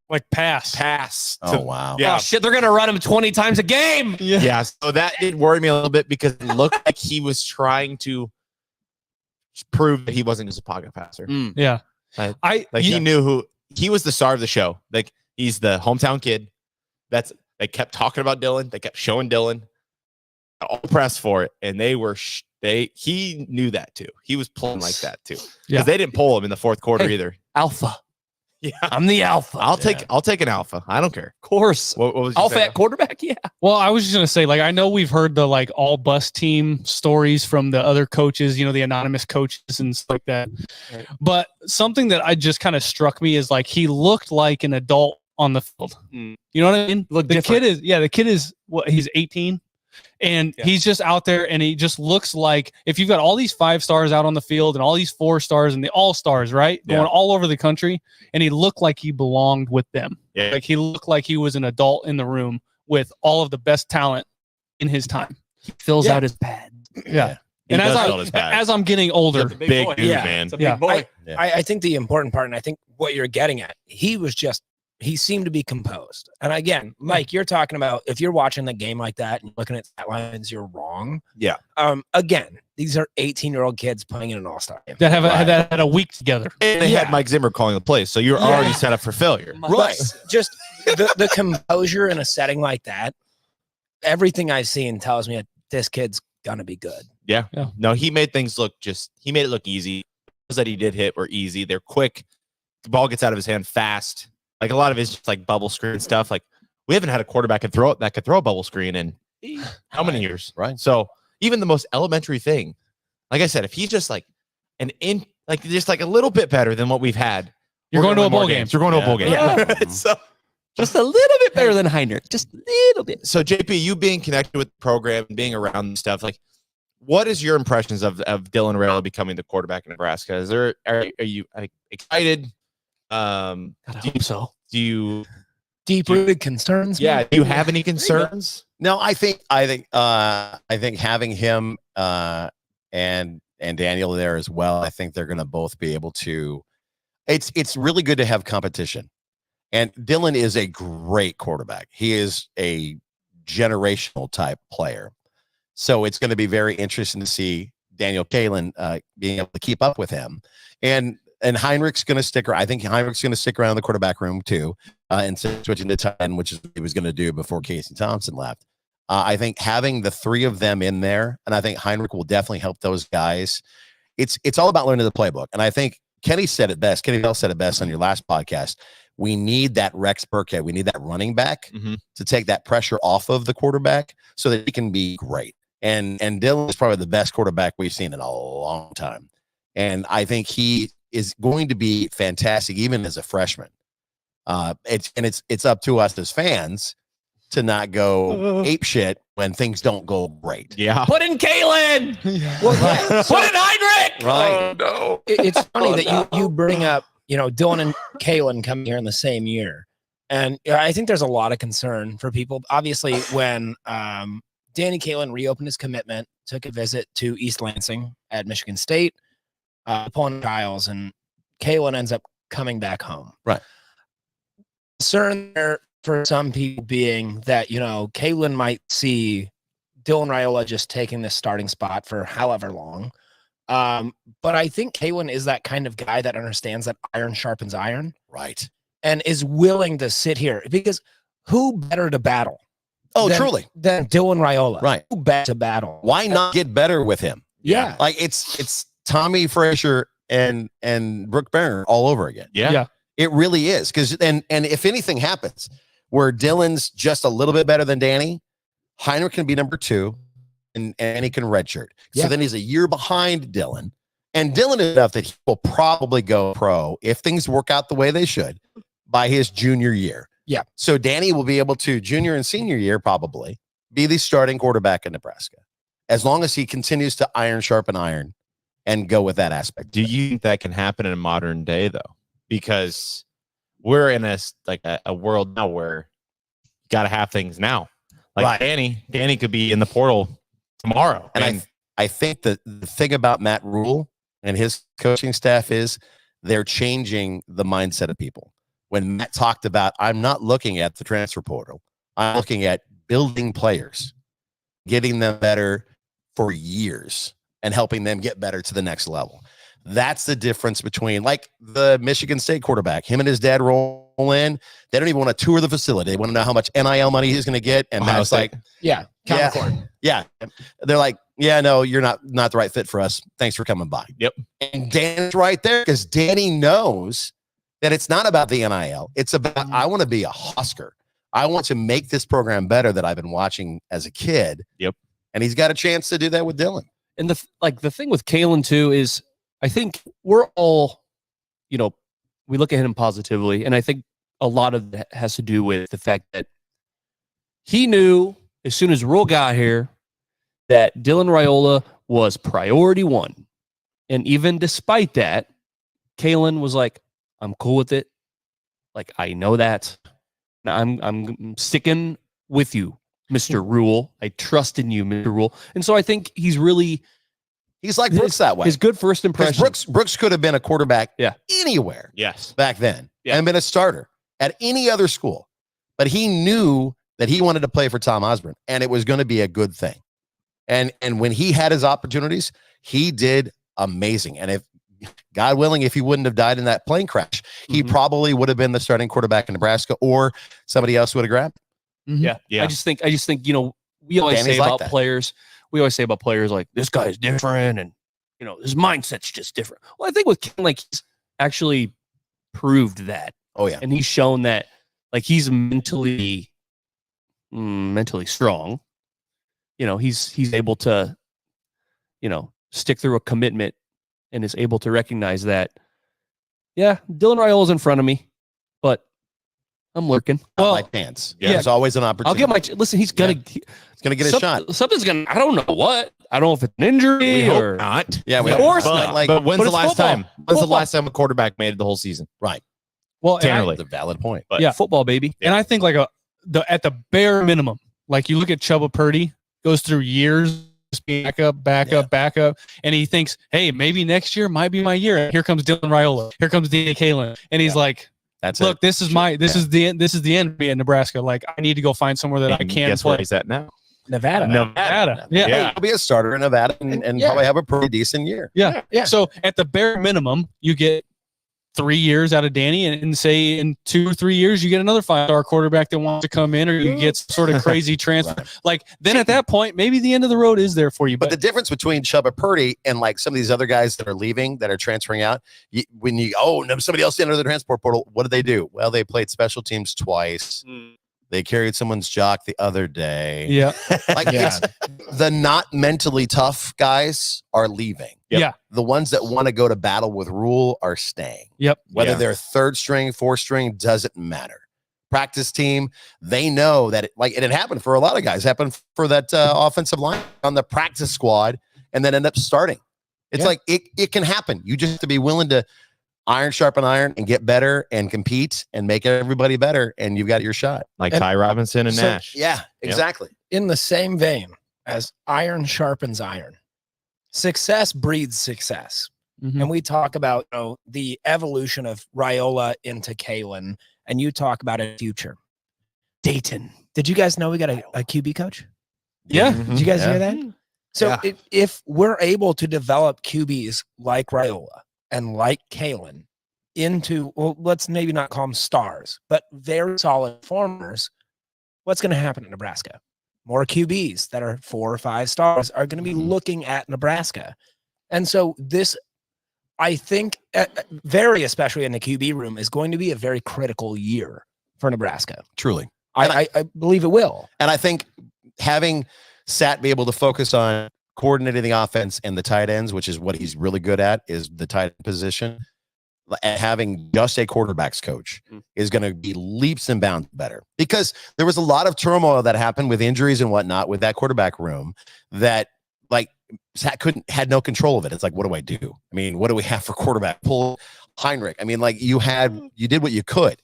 like pass. Wow. Yeah. Oh shit, they're gonna run him 20 times a game. Yeah. So that did worry me a little bit because it looked like he was trying to prove that he wasn't just a pocket passer. Yeah. He knew he was the star of the show. Like, he's the hometown kid. They kept talking about Dylan. They kept showing Dylan. All pressed for it, and he knew that too. He was playing like that too, because they didn't pull him in the 4th quarter either. Alpha. Yeah, I'm the alpha. I'll take an alpha. I don't care. Of course. What was alpha at quarterback? Yeah. Well, I was just gonna say, like, I know we've heard the like all bus team stories from the other coaches, the anonymous coaches and stuff like that. Right. But something that I just kind of struck me is like he looked like an adult on the field. You know what I mean? The kid is what, he's 18. And he's just out there, and he just looks like, if you've got all these 5 stars out on the field and all these 4 stars and the all-stars, right? Going all over the country, and he looked like he belonged with them. Yeah. Like he looked like he was an adult in the room with all of the best talent in his time. He fills out his pad. Yeah. He And does build his pad. as I'm getting older, He's a big dude, Yeah. man. It's a big boy. I think the important part, and I think what you're getting at, he seemed to be composed. And again, Mike, you're talking about if you're watching the game like that and looking at stat lines, you're wrong. Yeah. Again, these are 18-year-old kids playing in an all-star game. that have had a week together. And they Yeah. had Mike Zimmer calling the plays, so you're already set up for failure. Right. Just the composure in a setting like that, everything I've seen tells me that this kid's gonna be good. Yeah. Yeah. No, he made things look he made it look easy. Those that he did hit were easy. They're quick. The ball gets out of his hand fast. Like a lot of it's just like bubble screen stuff. Like we haven't had a quarterback that could throw a bubble screen in how many years? Right. So even the most elementary thing, like I said, if he's just like just like a little bit better than what we've had, You're we're going to a win more bowl game. games. You're going to a bowl game. Yeah. So Just a little bit better than Heinrich. Just a little bit. So JP, you being connected with the program and being around and stuff, like what is your impressions of Dylan Raiola becoming the quarterback in Nebraska? Are you excited? I hope so. Do you Deep-rooted concerns. do you have any concerns? No, I think having him and Daniel there as well, I think they're going to both be able to. It's really good to have competition, and Dylan is a great quarterback. He is a generational type player, so it's going to be very interesting to see Daniel Kalen being able to keep up with him, and Heinrich's going to stick around. I think Heinrich's going to stick around in the quarterback room too, and switching to tight end, which is what he was going to do before Casey Thompson left. I think having the three of them in there, and I think Heinrich will definitely help those guys. It's all about learning the playbook, and I think Kenny said it best. Kenny Bell said it best on your last podcast. We need that Rex Burkhead. We need that running back to take that pressure off of the quarterback so that he can be great. And Dylan is probably the best quarterback we've seen in a long time, and I think he is going to be fantastic even as a freshman. It's up to us as fans to not go ape shit when things don't go great. Yeah. Put in Kalen. Well, Put in Heinrich. Right. No. It's funny that you bring up, Dylan and Kalen coming here in the same year. And I think there's a lot of concern for people. Obviously, when Danny Kalen reopened his commitment, took a visit to East Lansing at Michigan State, pulling Giles, and Kalen ends up coming back home. Right. Concern there for some people being that, Kalen might see Dylan Raiola just taking this starting spot for however long. But I think Kalen is that kind of guy that understands that iron sharpens iron. Right. And is willing to sit here because who better to battle? Truly. Than Dylan Raiola. Right. Who better to battle? Why not get better with him? Yeah. Like it's Tommy Frazier and Brooke Barron all over again. Yeah. It really is. Because and if anything happens where Dylan's just a little bit better than Danny, Heinrich can be number 2 and he can redshirt. Yeah. So then he's a year behind Dylan. And Dylan is enough that he will probably go pro if things work out the way they should by his junior year. Yeah. So Danny will be able to junior and senior year probably be the starting quarterback in Nebraska as long as he continues to iron sharpen iron and go with that aspect. Do you think that can happen in a modern day though? Because we're in a world now where you got to have things now. Like right. Danny could be in the portal tomorrow. And I think that the thing about Matt Rule and his coaching staff is they're changing the mindset of people. When Matt talked about, I'm not looking at the transfer portal. I'm looking at building players, getting them better for years and helping them get better to the next level. That's the difference between like the Michigan State quarterback, him and his dad roll in. They don't even want to tour the facility. They want to know how much NIL money he's going to get. And Matt's like, yeah. They're like, yeah, no, you're not the right fit for us. Thanks for coming by. Yep. And Dan's right there because Danny knows that it's not about the NIL. It's about, I want to be a Husker. I want to make this program better that I've been watching as a kid. Yep. And he's got a chance to do that with Dylan. And the thing with Kalen too is I think we're all, we look at him positively. And I think a lot of that has to do with the fact that he knew as soon as Rule got here that Dylan Raiola was priority 1. And even despite that, Kalen was like, I'm cool with it. Like, I know that. I'm sticking with you, Mr. Rule. I trust in you, Mr. Rule. And so I think he's really He's like Brooks that way. His good first Because impression. Brooks could have been a quarterback Yeah. anywhere Yes. back then Yeah. and been a starter at any other school. But he knew that he wanted to play for Tom Osborne, and it was going to be a good thing. And when he had his opportunities, he did amazing. And if God willing, if he wouldn't have died in that plane crash, he probably would have been the starting quarterback in Nebraska, or somebody else would have grabbed him. Yeah. Yeah. I just think, we always Danny's say like about that. players. We always say about players like this guy's different, and his mindset's just different. Well, I think with Ken, he's actually proved that, Oh yeah. and he's shown that he's mentally strong. He's able to, stick through a commitment, and is able to recognize that. Yeah, Dylan Raiola's in front of me, but I'm lurking. Not my chance. yeah. There's always an I'll opportunity. get listen. He's gonna. He's gonna get a shot. Something's gonna. I don't know what. I don't know if it's an injury We hope or not. Yeah, Of course not. But when's But the it's last football. time? When's the Football. last time a quarterback made it the whole season? Right. Well, and I- Generally. That's a valid point. But Yeah. football, baby. And I think at the bare minimum, you look at Chubba Purdy, goes through years just being back up, and he thinks, hey, maybe next year might be my year. Here comes Dylan Raiola. Here comes D.A. Kalen, and he's like, That's look, it. this is the end. This is the end in Nebraska. I need to go find somewhere that I and can guess play. where he's at now? Nevada. Nevada. Yeah. Hey, he'll be a starter in Nevada and Yeah. probably have a pretty decent year. Yeah. Yeah. So at the bare minimum, you get 3 years out of Danny, and say in 2 or 3 years, you get another 5-star quarterback that wants to come in, or you get some sort of crazy transfer. Then at that point, maybe the end of the road is there for you. But the difference between Chubba Purdy and some of these other guys that are leaving, that are transferring out, somebody else entered the transport portal, what did they do? Well, they played special teams twice. They carried someone's jock the other day. yeah. It's the not mentally tough guys are leaving. Yeah. The ones that want to go to battle with Rule are staying. Yep. Whether Yeah. they're third string, fourth string, doesn't matter. Practice team, they know that it had happened for a lot of guys. Happened for that offensive line on the practice squad, and then end up starting. It's it can happen. You just have to be willing to iron sharpen iron and get better and compete and make everybody better, and you've got your shot. Like And- Ty Robinson and so- Nash. Yeah, exactly. In the same vein as iron sharpens iron, success breeds success. Mhm. And we talk about the evolution of Raiola into Kalen, and you talk about a future. Dayton. Did you guys know we got a QB coach? Yeah. Did you guys Yeah. hear that? So if we're able to develop QBs like Raiola and like Kalen into, well, let's maybe not call them stars, but very solid performers, what's going to happen in Nebraska? More QBs that are 4 or 5 stars are going to be looking at Nebraska. And so this, I think, very especially in the QB room, is going to be a very critical year for Nebraska. Truly. I believe it will. And I think having Sat be able to focus on coordinating the offense and the tight ends, which is what he's really good at, is the tight end position, and having just a quarterbacks coach is going to be leaps and bounds better, because there was a lot of turmoil that happened with injuries and whatnot with that quarterback room that Sat had no control of it. It's what do I do? I mean, what do we have for quarterback? Pull Heinrich. I mean, you did what you could.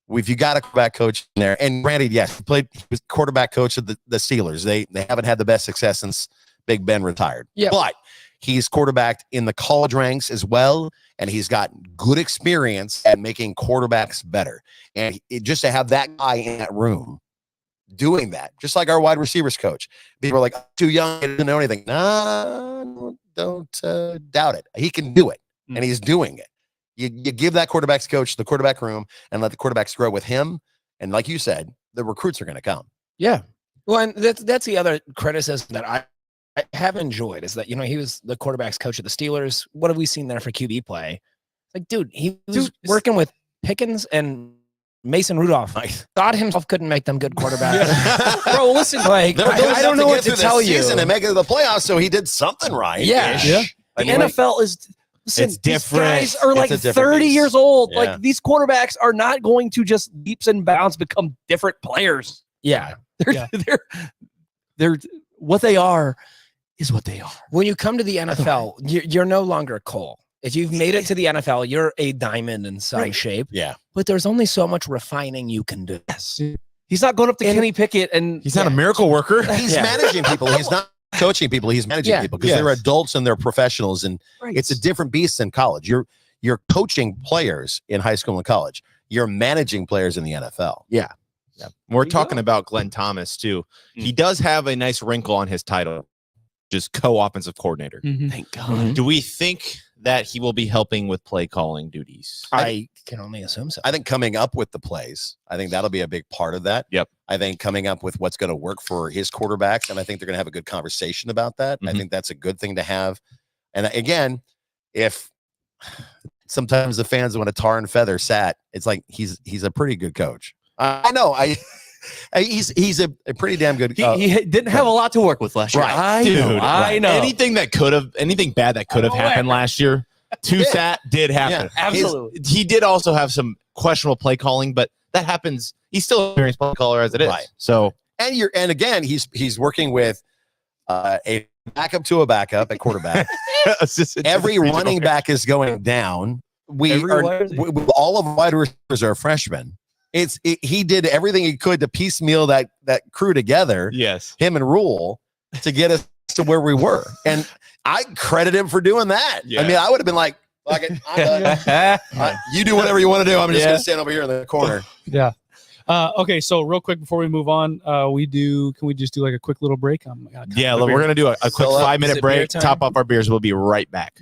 If you got a quarterback coach in there, and granted, yes, he was quarterback coach of the Steelers. They haven't had the best success since Big Ben retired. Yeah. But he's quarterbacked in the college ranks as well, and he's got good experience at making quarterbacks better. And just to have that guy in that room doing that, just like our wide receivers coach. People are like, too young, he doesn't know anything. No, don't doubt it. He can do it, and he's doing it. You give that quarterbacks coach the quarterback room and let the quarterbacks grow with him. And like you said, the recruits are going to come. Yeah. Well, and that's the other criticism that I have enjoyed, is that, he was the quarterback's coach of the Steelers. What have we seen there for QB play? Dude, he was working with Pickens and Mason Rudolph. Thought himself couldn't make them good quarterbacks. Bro, listen, I don't know what to tell you. And make it to the playoffs, so he did something right. Yeah. The NFL is. Listen, It's different. These guys are It's a different 30 beast. years old. Yeah. These quarterbacks are not going to just leaps and bounds become different players. Yeah. They're what they are is what they are. When you come to the NFL, you're no longer Cole. If you've made it to the NFL, you're a diamond in some shape. Yeah. But there's only so much refining you can do. Yes. He's not going up to Kenny Pickett and He's not a miracle worker. He's managing people. He's not coaching people, he's managing people because they're adults and they're professionals, and it's a different beast than college. You're coaching players in high school and college. You're managing players in the NFL. Yeah. We're talking about Glenn Thomas too. He does have a nice wrinkle on his title, just co-offensive coordinator. Thank God. Do we think that he will be helping with play calling duties? I can only assume so. I think coming up with the plays, I think that'll be a big part of that. Yep. I think coming up with what's going to work for his quarterbacks, and I think they're going to have a good conversation about that. I think that's a good thing to have. And again, if sometimes the fans want to tar and feather Sat, it's like he's a pretty good coach. I know. He's a pretty damn good. He didn't have a lot to work with last year. Right. I know. Anything bad that could have happened last year to Sat did happen. Yeah, absolutely. He did also have some questionable play calling, but that happens. He's still an experienced play caller as it is. Right. So and again, he's working with a backup to a backup at quarterback. Every running back is going down. All of wide receivers are freshmen. He did everything he could to piecemeal that crew together. Yes, him and Rule to get us to where we were, and I credit him for doing that. Yeah. I mean, I would have been like, "Fuck it, I'm done. You do whatever you want to do. I'm just gonna stand over here in the corner." Yeah. Okay, so real quick before we move on, can we just do like a quick little break? We're gonna do a quick 5-minute break. Top off our beers. We'll be right back.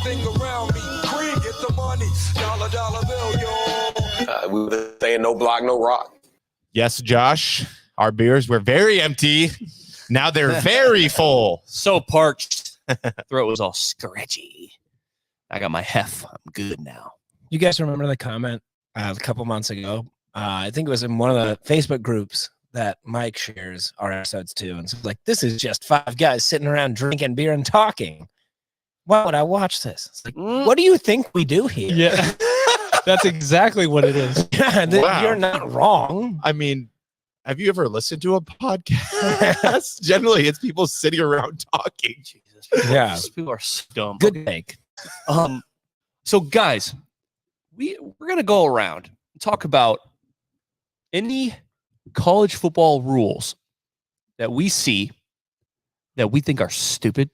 everything around me. Green, get the money. Dollar bill, yo. We were saying no block, no rock. Yes, Josh. Our beers were very empty. Now they're very full. So parched. Throat was all scratchy. I got my hef. I'm good now. You guys remember the comment a couple months ago? I think it was in one of the Facebook groups that Mike shares our episodes to. And so it's like, this is just 5 guys sitting around drinking beer and talking. Why would I watch this? It's like, what do you think we do here? Yeah. That's exactly what it is. Wow. You're not wrong. I mean, have you ever listened to a podcast? Generally, it's people sitting around talking. Jesus. Yeah. These people are dumb. Good take. So guys, we're gonna go around and talk about any college football rules that we see that we think are stupid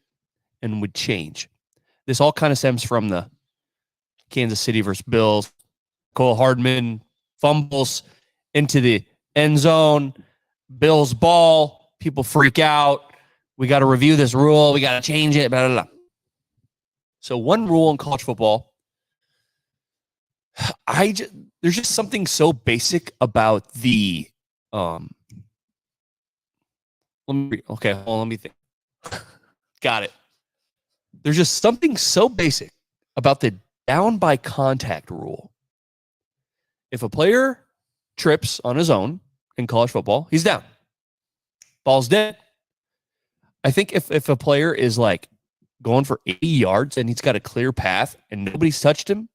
and would change. This all kind of stems from the Kansas City versus Bills. Cole Hardman fumbles into the end zone. Bills ball. People freak out. We got to review this rule. We got to change it. Blah, blah, blah. So one rule in college football, there's just something so basic about the let me think. Got it. There's just something so basic about the down by contact rule. If a player trips on his own in college football, he's down. Ball's dead. I think if a player is like going for 80 yards and he's got a clear path and nobody's touched him,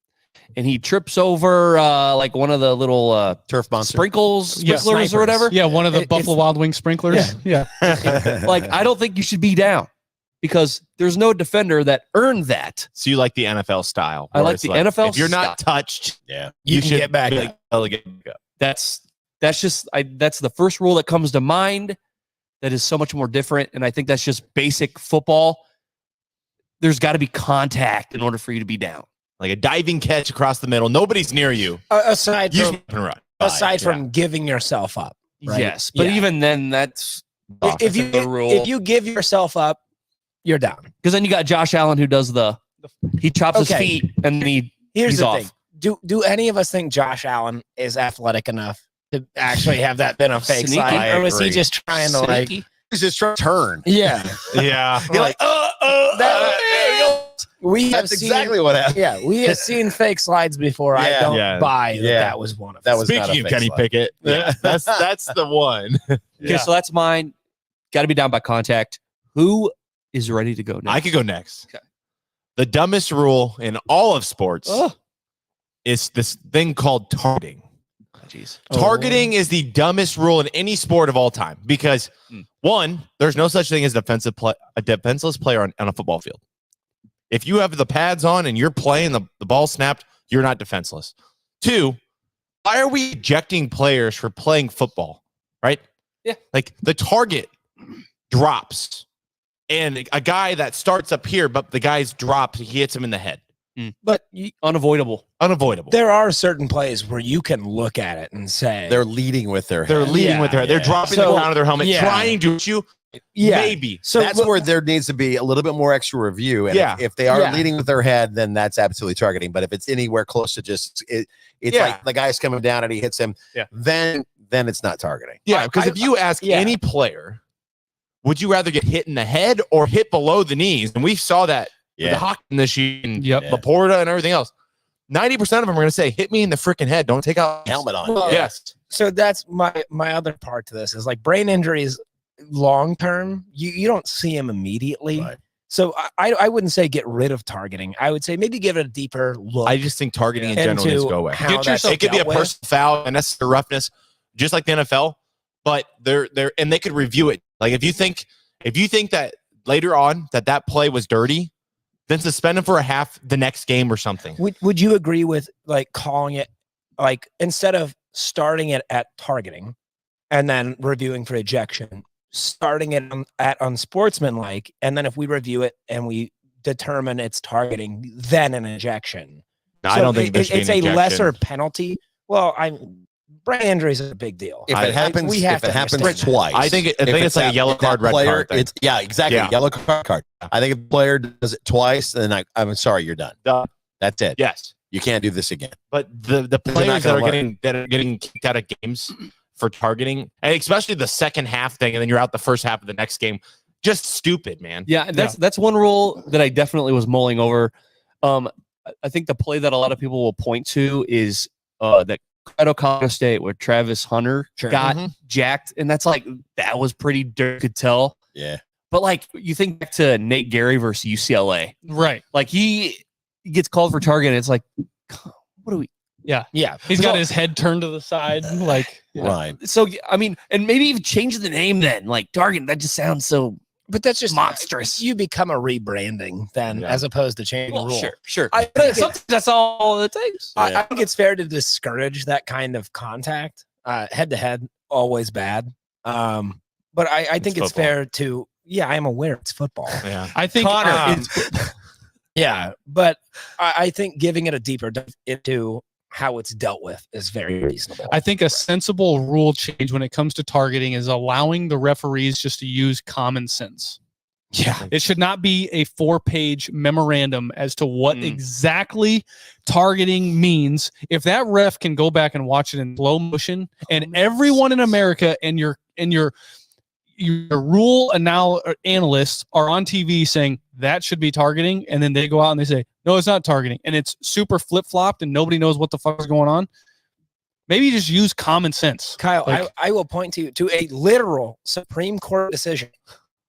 and he trips over like one of the little turf monster sprinklers or whatever. Yeah, one of the Buffalo Wild Wings sprinklers. Yeah. Like, I don't think you should be down because there's no defender that earned that. So you like the NFL style? I like the NFL If you're not style. touched, you should can get back. That's the first rule that comes to mind. That is so much more different, and I think that's just basic football. There's got to be contact in order for you to be down. Like a diving catch across the middle. Nobody's near you. Aside You can run. from giving yourself up. Right? Yes, but even then, that's if you the rule. if you give yourself up, you're down. Because then you got Josh Allen who does he chops his feet and then here's he's the off. thing. Do any of us think Josh Allen is athletic enough to actually have that been a fake Sneaky. slide, or was he agree. just trying to like? He's just trying to turn. Yeah, Yeah. You're like, we have that's seen, exactly what happened. Yeah, we have seen fake slides before. I don't buy that was one of them. That was not a Speaking of fake Kenny slide. Pickett, that's the one. Okay, so that's mine. Got to be down by contact. Who is ready to go next? I could go next. Okay. The dumbest rule in all of sports Oh. is this thing called targeting. Jeez. Targeting is the dumbest rule in any sport of all time because, one, there's no such thing as a defenseless player on a football field. If you have the pads on and you're playing, the ball snapped, you're not defenseless. Two, why are we ejecting players for playing football, right? Yeah. Like the target drops and a guy that starts up here, but the guy's dropped, he hits him in the head. But Unavoidable. there are certain plays where you can look at it and say They're leading with their They're head. leading with their head. They're dropping the crown of their helmet, trying to hit you. Yeah. Maybe. So that's where there needs to be a little bit more extra review. And if they are leading with their head, then that's absolutely targeting. But if it's anywhere close to just it's like the guy's coming down and he hits him, then it's not targeting. Yeah, because if you ask any player, would you rather get hit in the head or hit below the knees? And we saw that with the Hawk in this year, and Laporta and everything else. 90% of them are going to say, hit me in the freaking head. Don't take out helmet on. Well, yes. So that's my other part to this is like brain injuries long term. You don't see them immediately. Right. So I wouldn't say get rid of targeting. I would say maybe give it a deeper look. I just think targeting in general needs to go away. It could be a personal foul and that's the roughness, just like the NFL. But they're and they could review it. Like if you think that later on that play was dirty, then suspend him for a half the next game or something. Would you agree with like calling it like instead of starting it at targeting and then reviewing for ejection, starting it at unsportsmanlike, and then if we review it and we determine it's targeting, then an ejection? No, I don't think it's a lesser penalty. Well, brain injuries is a big deal. If it happens, we have if it to happens understand that. twice, I think it's like a yellow card, red player, card thing. Yeah, exactly. Yeah. Yellow card. I think if the player does it twice, then I'm sorry, you're done. Done. That's it. Yes. You can't do this again. But the not players that gonna are getting kicked out of games for targeting, and especially the second half thing, and then you're out the first half of the next game, just stupid, man. Yeah, that's one rule that I definitely was mulling over. I think the play that a lot of people will point to is that Colorado State where Travis Hunter got jacked, and that's like that was pretty dirt, could tell. Yeah. But like you think back to Nate Gary versus UCLA, Right. like he gets called for target, and it's like, what do we? Yeah. Yeah. He's got his head turned to the side, like Right. So I mean, and maybe even change the name then, like target. That just sounds so. But that's just monstrous. You become a rebranding then, as opposed to changing the rule. Sure. I think Sometimes that's all it takes. I think it's fair to discourage that kind of contact. Head to head, always bad. But I think it's fair to. Yeah, I am aware it's football. Yeah. I think yeah, but I think giving it a deeper dive into how it's dealt with is very reasonable. I think a sensible rule change when it comes to targeting is allowing the referees just to use common sense. Yeah. It should not be a 4-page memorandum as to what exactly targeting means. If that ref can go back and watch it in slow motion, and everyone in America and your rule analysts are on TV saying that should be targeting, and then they go out and they say, no, it's not targeting, and it's super flip-flopped and nobody knows what the fuck is going on. Maybe just use common sense. Kyle, I will point to a literal Supreme Court decision.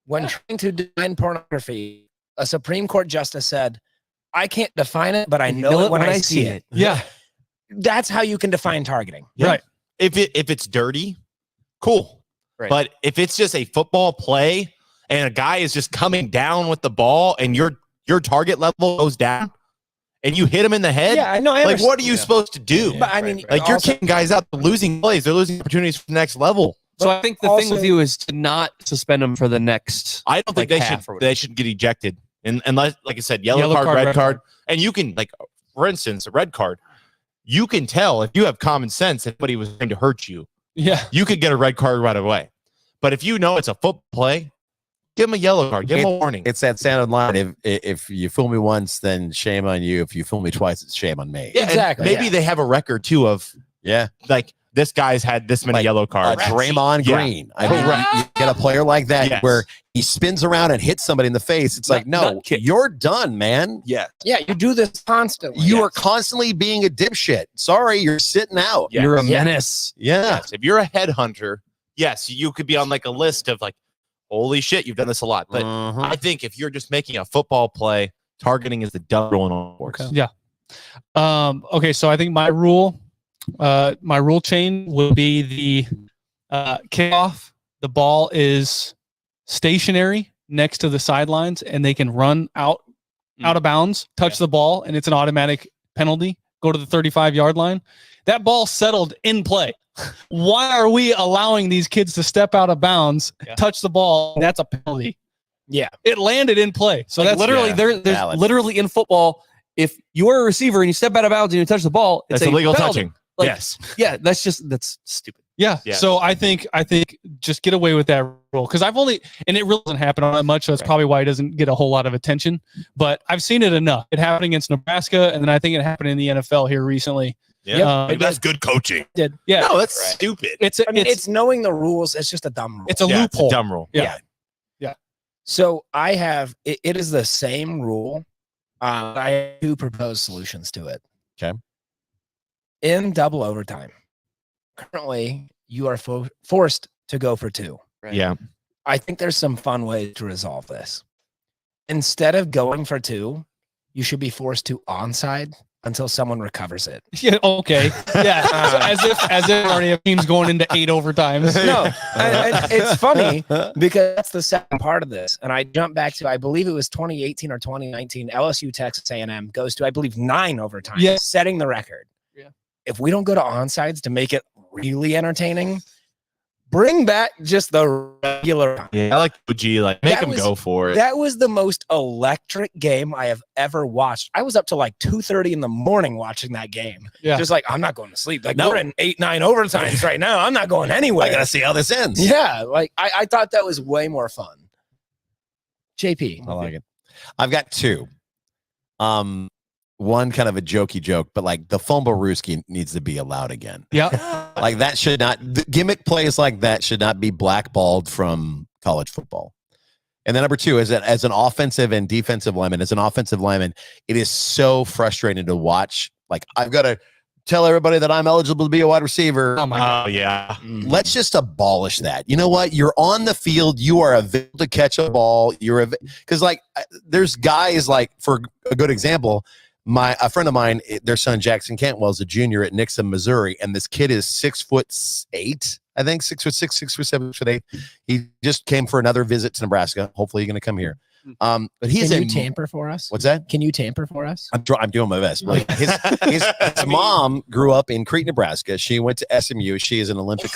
When trying to define pornography, a Supreme Court justice said, I can't define it, but I know it when I see it. Yeah. That's how you can define targeting. Yeah. Right. If it's dirty, cool. Right. But if it's just a football play and a guy is just coming down with the ball and your target level goes down and you hit him in the head, Yeah, I know. like what are you supposed to do? But I mean, Like you're also- kicking guys out, losing plays, they're losing opportunities for the next level. So I think the thing with you is to not suspend them for the next. I don't think they should get ejected, unless, like I said, yellow card, red card, and you can, like, for instance, a red card. You can tell if you have common sense if somebody was trying to hurt you. Yeah, you could get a red card right away. But if you know it's a football play, give him a yellow card, give him a warning. It's that standard line. If you fool me once, then shame on you. If you fool me twice, it's shame on me. Yeah, exactly. Maybe they have a record too of like this guy's had this many yellow cards. Draymond Green. I mean, you get a player like that where he spins around and hits somebody in the face. It's like, no, you're done, man. Yeah. Yeah, you do this constantly. You are constantly being a dipshit. Sorry, you're sitting out. Yes. You're a menace. Yeah. Yes. If you're a headhunter, yes, you could be on like a list of like, holy shit, you've done this a lot. But I think if you're just making a football play, targeting is the dumb rule in all sports. Okay. Yeah. Okay, so I think my rule chain will be the kickoff. The ball is stationary next to the sidelines, and they can run out of bounds, touch the ball, and it's an automatic penalty. Go to the 35-yard line. That ball settled in play. Why are we allowing these kids to step out of bounds, touch the ball, and that's a penalty? Yeah, it landed in play. So like that's literally there's valid. literally in football, if you're a receiver and you step out of bounds and you touch the ball, it's That's illegal penalty. touching. Like, yes. Yeah, that's stupid. Yeah. Yeah. So I think just get away with that rule, because I've only, and it really doesn't happen all that much. So that's probably why it doesn't get a whole lot of attention. But I've seen it enough. It happened against Nebraska, and then I think it happened in the NFL here recently. Yeah, that's good coaching. Yeah. No, that's stupid. It's knowing the rules. It's just a dumb rule. It's a loophole. It's a dumb rule. Yeah. So I have it is the same rule. I have two proposed solutions to it. Okay. In double overtime, currently you are forced to go for two. Right. Yeah. I think there's some fun ways to resolve this. Instead of going for two, you should be forced to onside until someone recovers it. Yeah. Okay. Yeah. as if already have teams going into 8 overtimes. No, and it's funny because that's the second part of this. And I jump back to, I believe it was 2018 or 2019, LSU Texas A&M goes to, I believe, 9 overtimes, setting the record. Yeah. If we don't go to onsides to make it really entertaining, Bring back just the regular. Yeah, I like OG. Like make him go for it. That was the most electric game I have ever watched. I was up to like 2:30 in the morning watching that game. Yeah. Just like, I'm not going to sleep. Like we're in 8-9 overtimes right now. I'm not going anywhere. I gotta see how this ends. Yeah, like I thought that was way more fun. JP. I like it. I've got two. One kind of a jokey joke, but like the fumble-rooski needs to be allowed again. Yeah. Like that should not, the gimmick plays like that should not be blackballed from college football. And then number two is that as an offensive and defensive lineman, it is so frustrating to watch. Like I've got to tell everybody that I'm eligible to be a wide receiver. Oh my God. Oh yeah. Let's just abolish that. You know what? You're on the field. You are available to catch a ball. Because like there's guys like, for a good example, a friend of mine, their son Jackson Cantwell is a junior at Nixon, Missouri, and this kid is 6'8", I think 6'6", 6'7", 6'8". He just came for another visit to Nebraska. Hopefully, he's going to come here. But he's Can you tamper for us? What's that? Can you tamper for us? I'm doing my best. Like his mom grew up in Crete, Nebraska. She went to SMU. She is an Olympic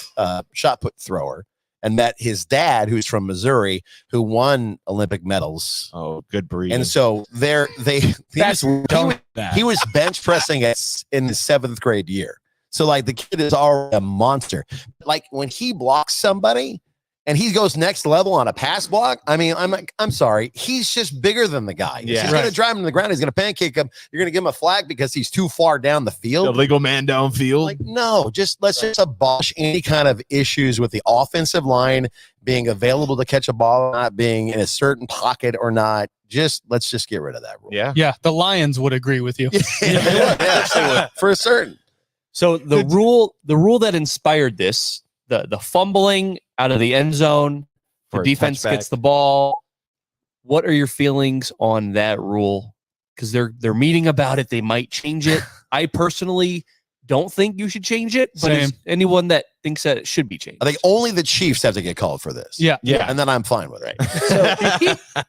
shot put thrower, and met his dad, who's from Missouri, who won Olympic medals. Oh, good breed. And so he was bench pressing in his 7th grade year. So like the kid is already a monster. Like when he blocks somebody and he goes next level on a pass block, I mean, I'm sorry, he's just bigger than the guy. Yeah. He's going to drive him to the ground. He's going to pancake him. You're going to give him a flag because he's too far down the field. The legal man downfield. Like, no, let's just abolish any kind of issues with the offensive line being available to catch a ball, not being in a certain pocket or not. Let's just get rid of that rule. Yeah. Yeah. The Lions would agree with you. Yeah, for certain. So the rule that inspired this, the fumbling out of the end zone, For the a defense touchback. gets the ball. What are your feelings on that rule? Because they're meeting about it. They might change it. I personally don't think you should change it, but is anyone that thinks that it should be changed? I think only the Chiefs have to get called for this. Yeah. And then I'm fine with it. So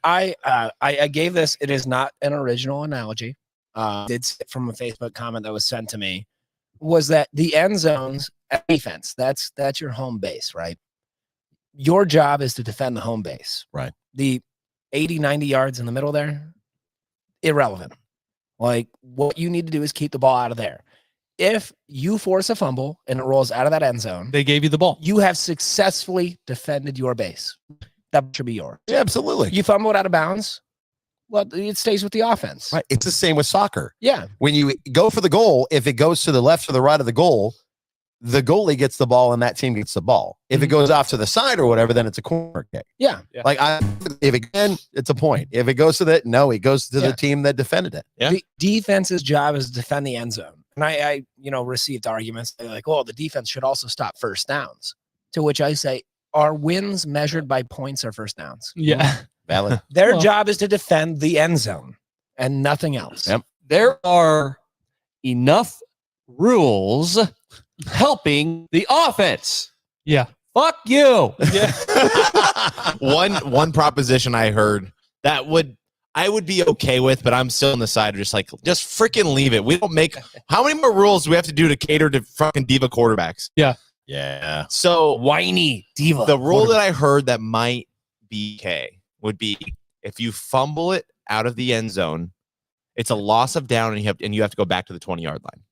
I gave this. It is not an original analogy. It's from a Facebook comment that was sent to me. Was that the end zones defense? That's your home base, right? Your job is to defend the home base. Right. The 80, 90 yards in the middle there, irrelevant. Like what you need to do is keep the ball out of there. If you force a fumble and it rolls out of that end zone, They gave you the ball. you have successfully defended your base. That should be yours. Yeah, absolutely. You fumbled out of bounds, well, it stays with the offense. Right. It's the same with soccer. Yeah. When you go for the goal, if it goes to the left or the right of the goal, the goalie gets the ball and that team gets the ball. If it goes off to the side or whatever, then it's a corner kick. Yeah. Like it's a point. If it goes to it goes to the team that defended it. Yeah. The defense's job is to defend the end zone. And I received arguments. They're like, well, the defense should also stop first downs. To which I say, are wins measured by points or first downs? Yeah. Valid. Their job is to defend the end zone and nothing else. Yep. There are enough rules helping the offense. Yeah. Fuck you. Yeah. One proposition I heard that I would be okay with, but I'm still on the side of just freaking leave it. We don't make how many more rules do we have to do to cater to fucking diva quarterbacks? Yeah. Yeah. So Whiny diva. the rule that I heard that might be okay would be if you fumble it out of the end zone, it's a loss of down and you have to go back to the 20-yard line.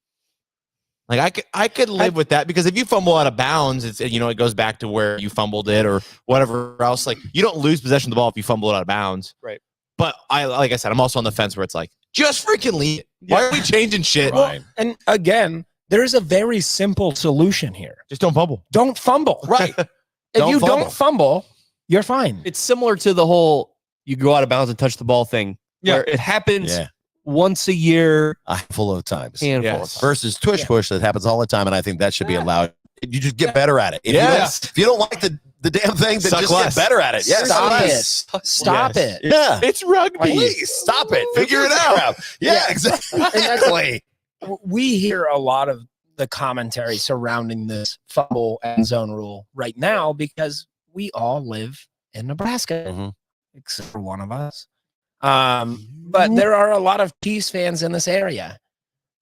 Like I could live with that because if you fumble out of bounds, it goes back to where you fumbled it or whatever else. Like you don't lose possession of the ball if you fumble it out of bounds. Right. But like I said, I'm also on the fence where it's like, just freaking leave it. Why are we changing shit? Right. And again, there's a very simple solution here. Just don't fumble. Don't fumble. Right. Don't fumble, you're fine. It's similar to the whole you go out of bounds and touch the ball thing. Yeah. Where it happens once a year. A handful of times. Handful of Yes. times. Versus tush push that happens all the time, and I think that should be allowed. You just get better at it. If you don't like the damn thing, then Suck just less. get better at it. Yes. Stop it. Stop it. Yeah. It's rugby. Please stop it. Figure it out. Yeah, exactly. We hear a lot of the commentary surrounding this fumble end zone rule right now because we all live in Nebraska, except for one of us. But there are a lot of Chiefs fans in this area.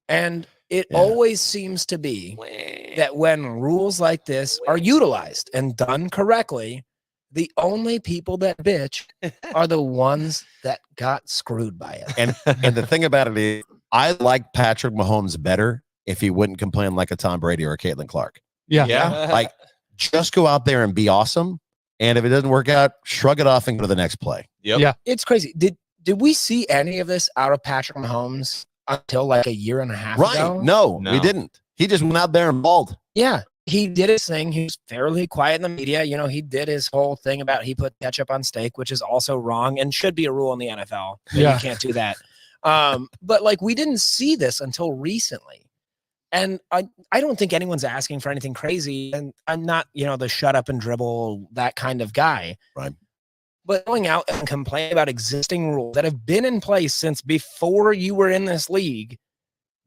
And It always seems to be that when rules like this are utilized and done correctly, the only people that bitch are the ones that got screwed by it. And the thing about it is, I like Patrick Mahomes better if he wouldn't complain like a Tom Brady or a Caitlin Clark. Yeah. Like, just go out there and be awesome. And if it doesn't work out, shrug it off and go to the next play. Yep. Yeah. It's crazy. Did we see any of this out of Patrick Mahomes until like a year and a half ago? No, we didn't. He just went out there and balled. Yeah. He did his thing. He was fairly quiet in the media. You know, he did his whole thing about he put ketchup on steak, which is also wrong and should be a rule in the NFL. Yeah. You can't do that. But like, we didn't see this until recently. And I don't think anyone's asking for anything crazy. And I'm not, the shut up and dribble, that kind of guy. Right. But going out and complaining about existing rules that have been in place since before you were in this league,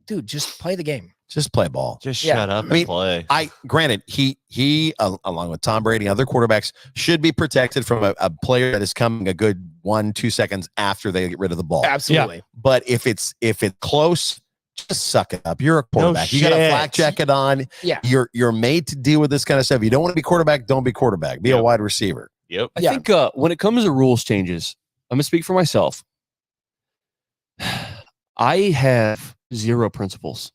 dude, just play the game. Just play ball. Just shut up and play. Granted, he along with Tom Brady and other quarterbacks should be protected from a player that is coming a good 1-2 seconds after they get rid of the ball. Absolutely. Yeah. But if it's close, just suck it up. You're a quarterback. You got a flak jacket on. Yeah. You're made to deal with this kind of stuff. You don't want to be quarterback, don't be quarterback. Be a wide receiver. Yep. I think when it comes to rules changes, I'm going to speak for myself. I have zero principles.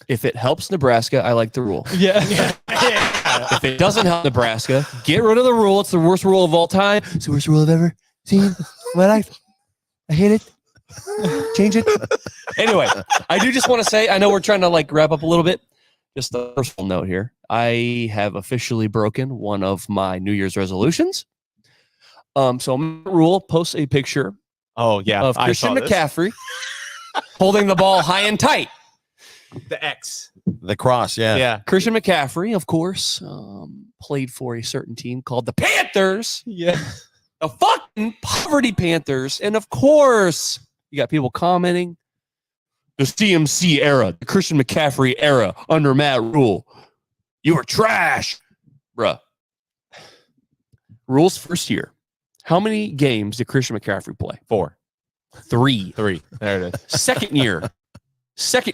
If it helps Nebraska, I like the rule. Yeah. If it doesn't help Nebraska, get rid of the rule. It's the worst rule of all time. It's the worst rule I've ever seen in my life. I hate it. Change it. Anyway, I do just want to say, I know we're trying to wrap up a little bit. Just a personal note here. I have officially broken one of my New Year's resolutions. So I'm rule post a picture of Christian McCaffrey holding the ball high and tight. The X. The cross, yeah. Christian McCaffrey, of course, played for a certain team called the Panthers. Yeah. The fucking poverty Panthers. And of course, you got people commenting. The CMC era, the Christian McCaffrey era under Matt Rule. You were trash. Bruh. Rule's first year. How many games did Christian McCaffrey play? 4. 3. There it is. Second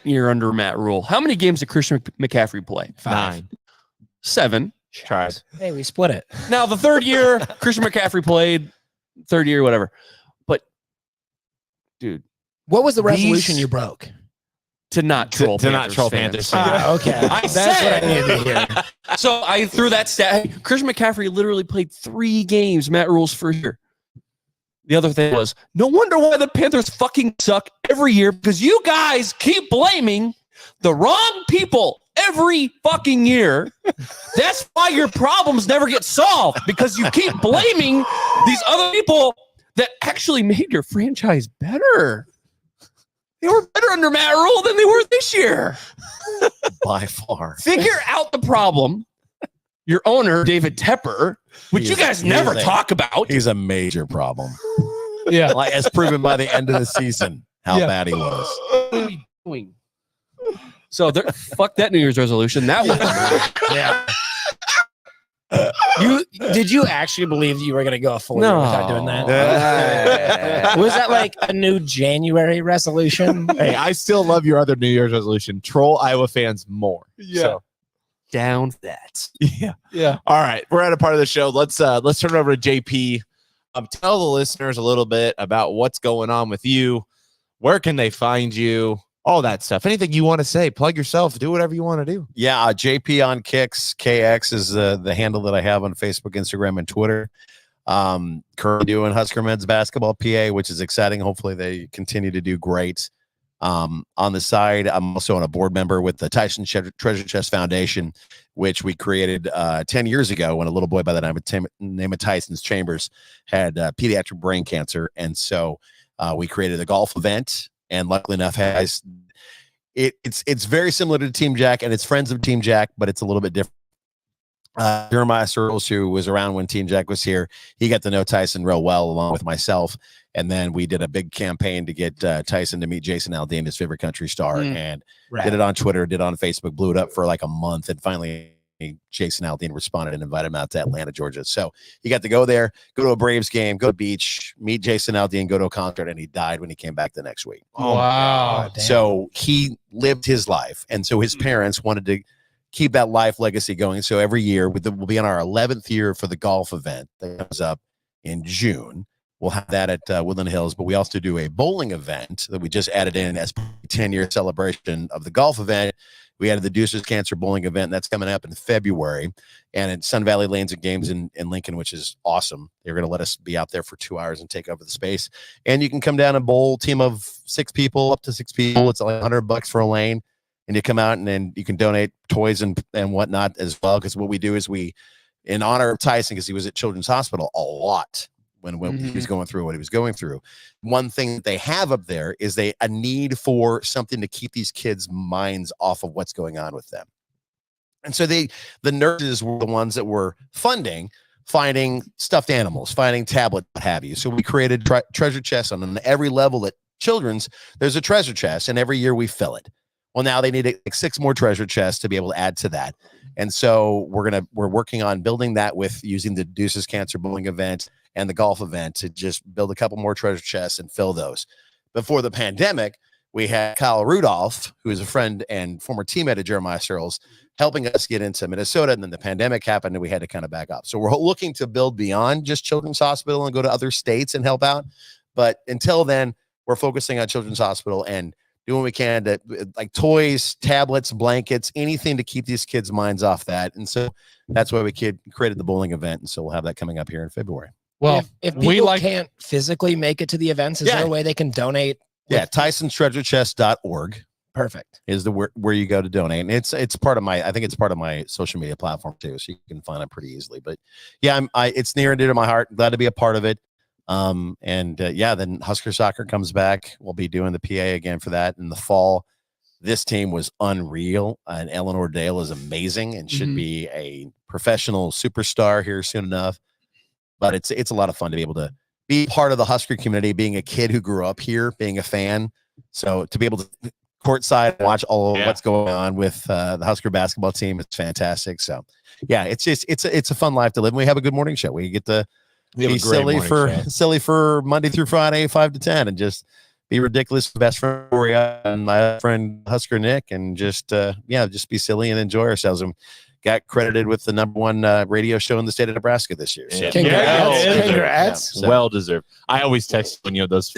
year under Matt Rule. How many games did Christian McCaffrey play? 9. 7. Tried. Hey, we split it. Now, the third year, Christian McCaffrey played. Third year, whatever. But, dude. What was the resolution you broke? To not troll to not troll fans. Panthers. Okay. That's what I needed to hear. So I threw that stat. Christian McCaffrey literally played 3 games, Matt Rule's first year. The other thing was, no wonder why the Panthers fucking suck every year, because you guys keep blaming the wrong people every fucking year. That's why your problems never get solved, because you keep blaming these other people that actually made your franchise better. They were better under Matt Rule than they were this year. By far. Figure out the problem. Your owner, David Tepper, which you guys never talk about. He's a major problem. Yeah. As proven by the end of the season, how bad he was. What are we doing? So fuck that New Year's resolution. That was Yeah. Did you actually believe you were going to go a full year without doing that? Was that like a new January resolution? Hey, I still love your other New Year's resolution. Troll Iowa fans more. Yeah. So, down that. Yeah. all right, we're at a part of the show. Let's turn it over to JP. Tell the listeners a little bit about what's going on with you. Where can they find you? All that stuff. Anything you want to say, plug yourself, do whatever you want to do. Yeah, JP on Kicks. KX is the handle that I have on Facebook, Instagram, and Twitter. Currently doing Husker men's basketball PA, which is exciting. Hopefully they continue to do great. On the side, I'm also a board member with the Tyson Treasure Chest Foundation, which we created 10 years ago when a little boy by the name of Tyson's Chambers had pediatric brain cancer. And so we created a golf event. And luckily enough, it's very similar to Team Jack, and it's friends of Team Jack, but it's a little bit different. Jeremiah Searles, who was around when Team Jack was here, he got to know Tyson real well, along with myself. And then we did a big campaign to get Tyson to meet Jason Aldean, his favorite country star, and did it on Twitter, did it on Facebook, blew it up for like a month, and finally Jason Aldean responded and invited him out to Atlanta, Georgia. So he got to go there, go to a Braves game, go to the beach, meet Jason Aldean, go to a concert, and he died when he came back the next week. Oh, wow. So he lived his life. And so his parents wanted to keep that life legacy going. So every year we'll be in our 11th year for the golf event that comes up in June. We'll have that at Woodland Hills, but we also do a bowling event that we just added in as 10-year celebration of the golf event. We added the Deuces Cancer Bowling event, and that's coming up in February. And at Sun Valley Lanes and Games in Lincoln, which is awesome. They're going to let us be out there for 2 hours and take over the space. And you can come down and bowl, team of 6 people, up to 6 people. It's like $100 for a lane. And you come out and then you can donate toys and whatnot as well. Because what we do is we, in honor of Tyson, because he was at Children's Hospital a lot when he was going through what he was going through. One thing that they have up there is a need for something to keep these kids' minds off of what's going on with them. And so the nurses were the ones that were finding stuffed animals, finding tablets, what have you. So we created treasure chests on every level at Children's. There's a treasure chest, and every year we fill it. Well, now they need like 6 more treasure chests to be able to add to that. And so we're working on building that with using the Deuces Cancer Bowling event and the golf event to just build a couple more treasure chests and fill those. Before the pandemic, we had Kyle Rudolph, who is a friend and former teammate of Jeremiah Searles, helping us get into Minnesota. And then the pandemic happened and we had to kind of back up. So we're looking to build beyond just Children's Hospital and go to other states and help out. But until then, we're focusing on Children's Hospital and doing what we can to, like, toys, tablets, blankets, anything to keep these kids' minds off that. And so that's why we created the bowling event. And so we'll have that coming up here in February. Well, if people can't physically make it to the events, is there a way they can donate? Yeah, Tyson'sTreasureChest.org. Perfect. Is where you go to donate. And it's part of I think it's part of my social media platform too. So you can find it pretty easily. But yeah, it's near and dear to my heart. Glad to be a part of it. Then Husker Soccer comes back. We'll be doing the PA again for that in the fall. This team was unreal, and Eleanor Dale is amazing and should be a professional superstar here soon enough. But it's a lot of fun to be able to be part of the Husker community, being a kid who grew up here, being a fan. So to be able to courtside and watch all of what's going on with the Husker basketball team, it's fantastic. So yeah, it's a fun life to live. And we have a good morning show. We get to be silly for Monday through Friday, 5 to 10, and just be ridiculous. Best friend Gloria and my friend Husker Nick, and just be silly and enjoy ourselves. And got credited with the #1 radio show in the state of Nebraska this year. So. Congrats. Well deserved. I always text when you know those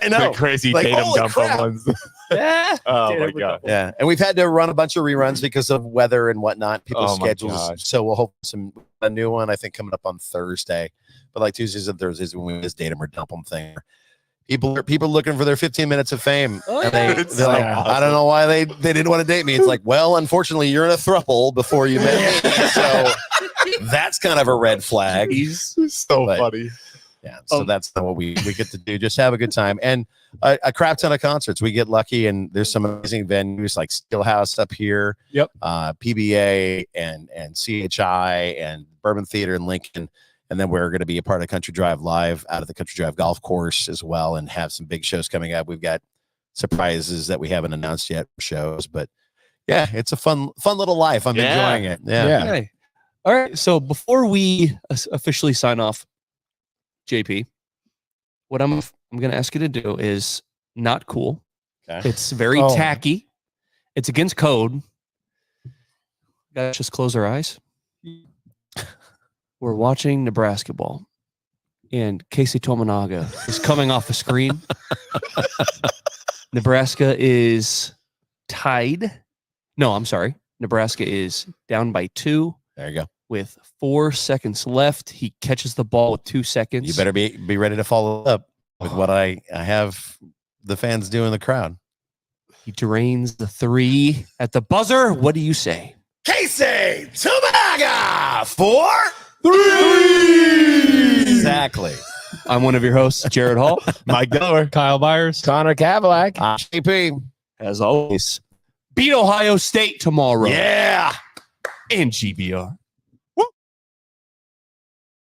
I know. the crazy Like, Tatum holy dump crap. ones. Yeah. Oh my god. Yeah, and we've had to run a bunch of reruns because of weather and whatnot, people's Oh my schedules. gosh. So we'll hope a new one, I think, coming up on Thursday. But like Tuesdays and Thursdays when we just date them or dump them thing. People are looking for their 15 minutes of fame. Oh, and yeah. they're like, I don't know why they didn't want to date me. It's like, well, unfortunately, you're in a throuple before you met me. So that's kind of a red flag. He's so funny. Yeah, so that's what we get to do. Just have a good time. And a crap ton of concerts. We get lucky, and there's some amazing venues like Steelhouse up here. Yep. PBA and CHI and Bourbon Theater in Lincoln. And then we're going to be a part of Country Drive Live out of the Country Drive Golf Course as well, and have some big shows coming up. We've got surprises that we haven't announced yet for shows, but yeah, it's a fun little life. I'm enjoying it. Yeah. Okay. All right. So before we officially sign off, JP, what I'm going to ask you to do is not cool. Okay. It's very tacky. It's against code. Guys, just close our eyes. We're watching Nebrasketball, and Casey Tominaga is coming off the screen. Nebraska is tied. No, I'm sorry. Nebraska is down by 2. There you go. With 4 seconds left. He catches the ball with 2 seconds. You better be ready to follow up with what I have the fans do in the crowd. He drains the 3 at the buzzer. What do you say? Casey Tominaga for 3. Exactly. I'm one of your hosts, Jared Hall. Mike Delaware. Kyle Byers. Connor Cavalack. JP. As always, beat Ohio State tomorrow. Yeah. And GBR.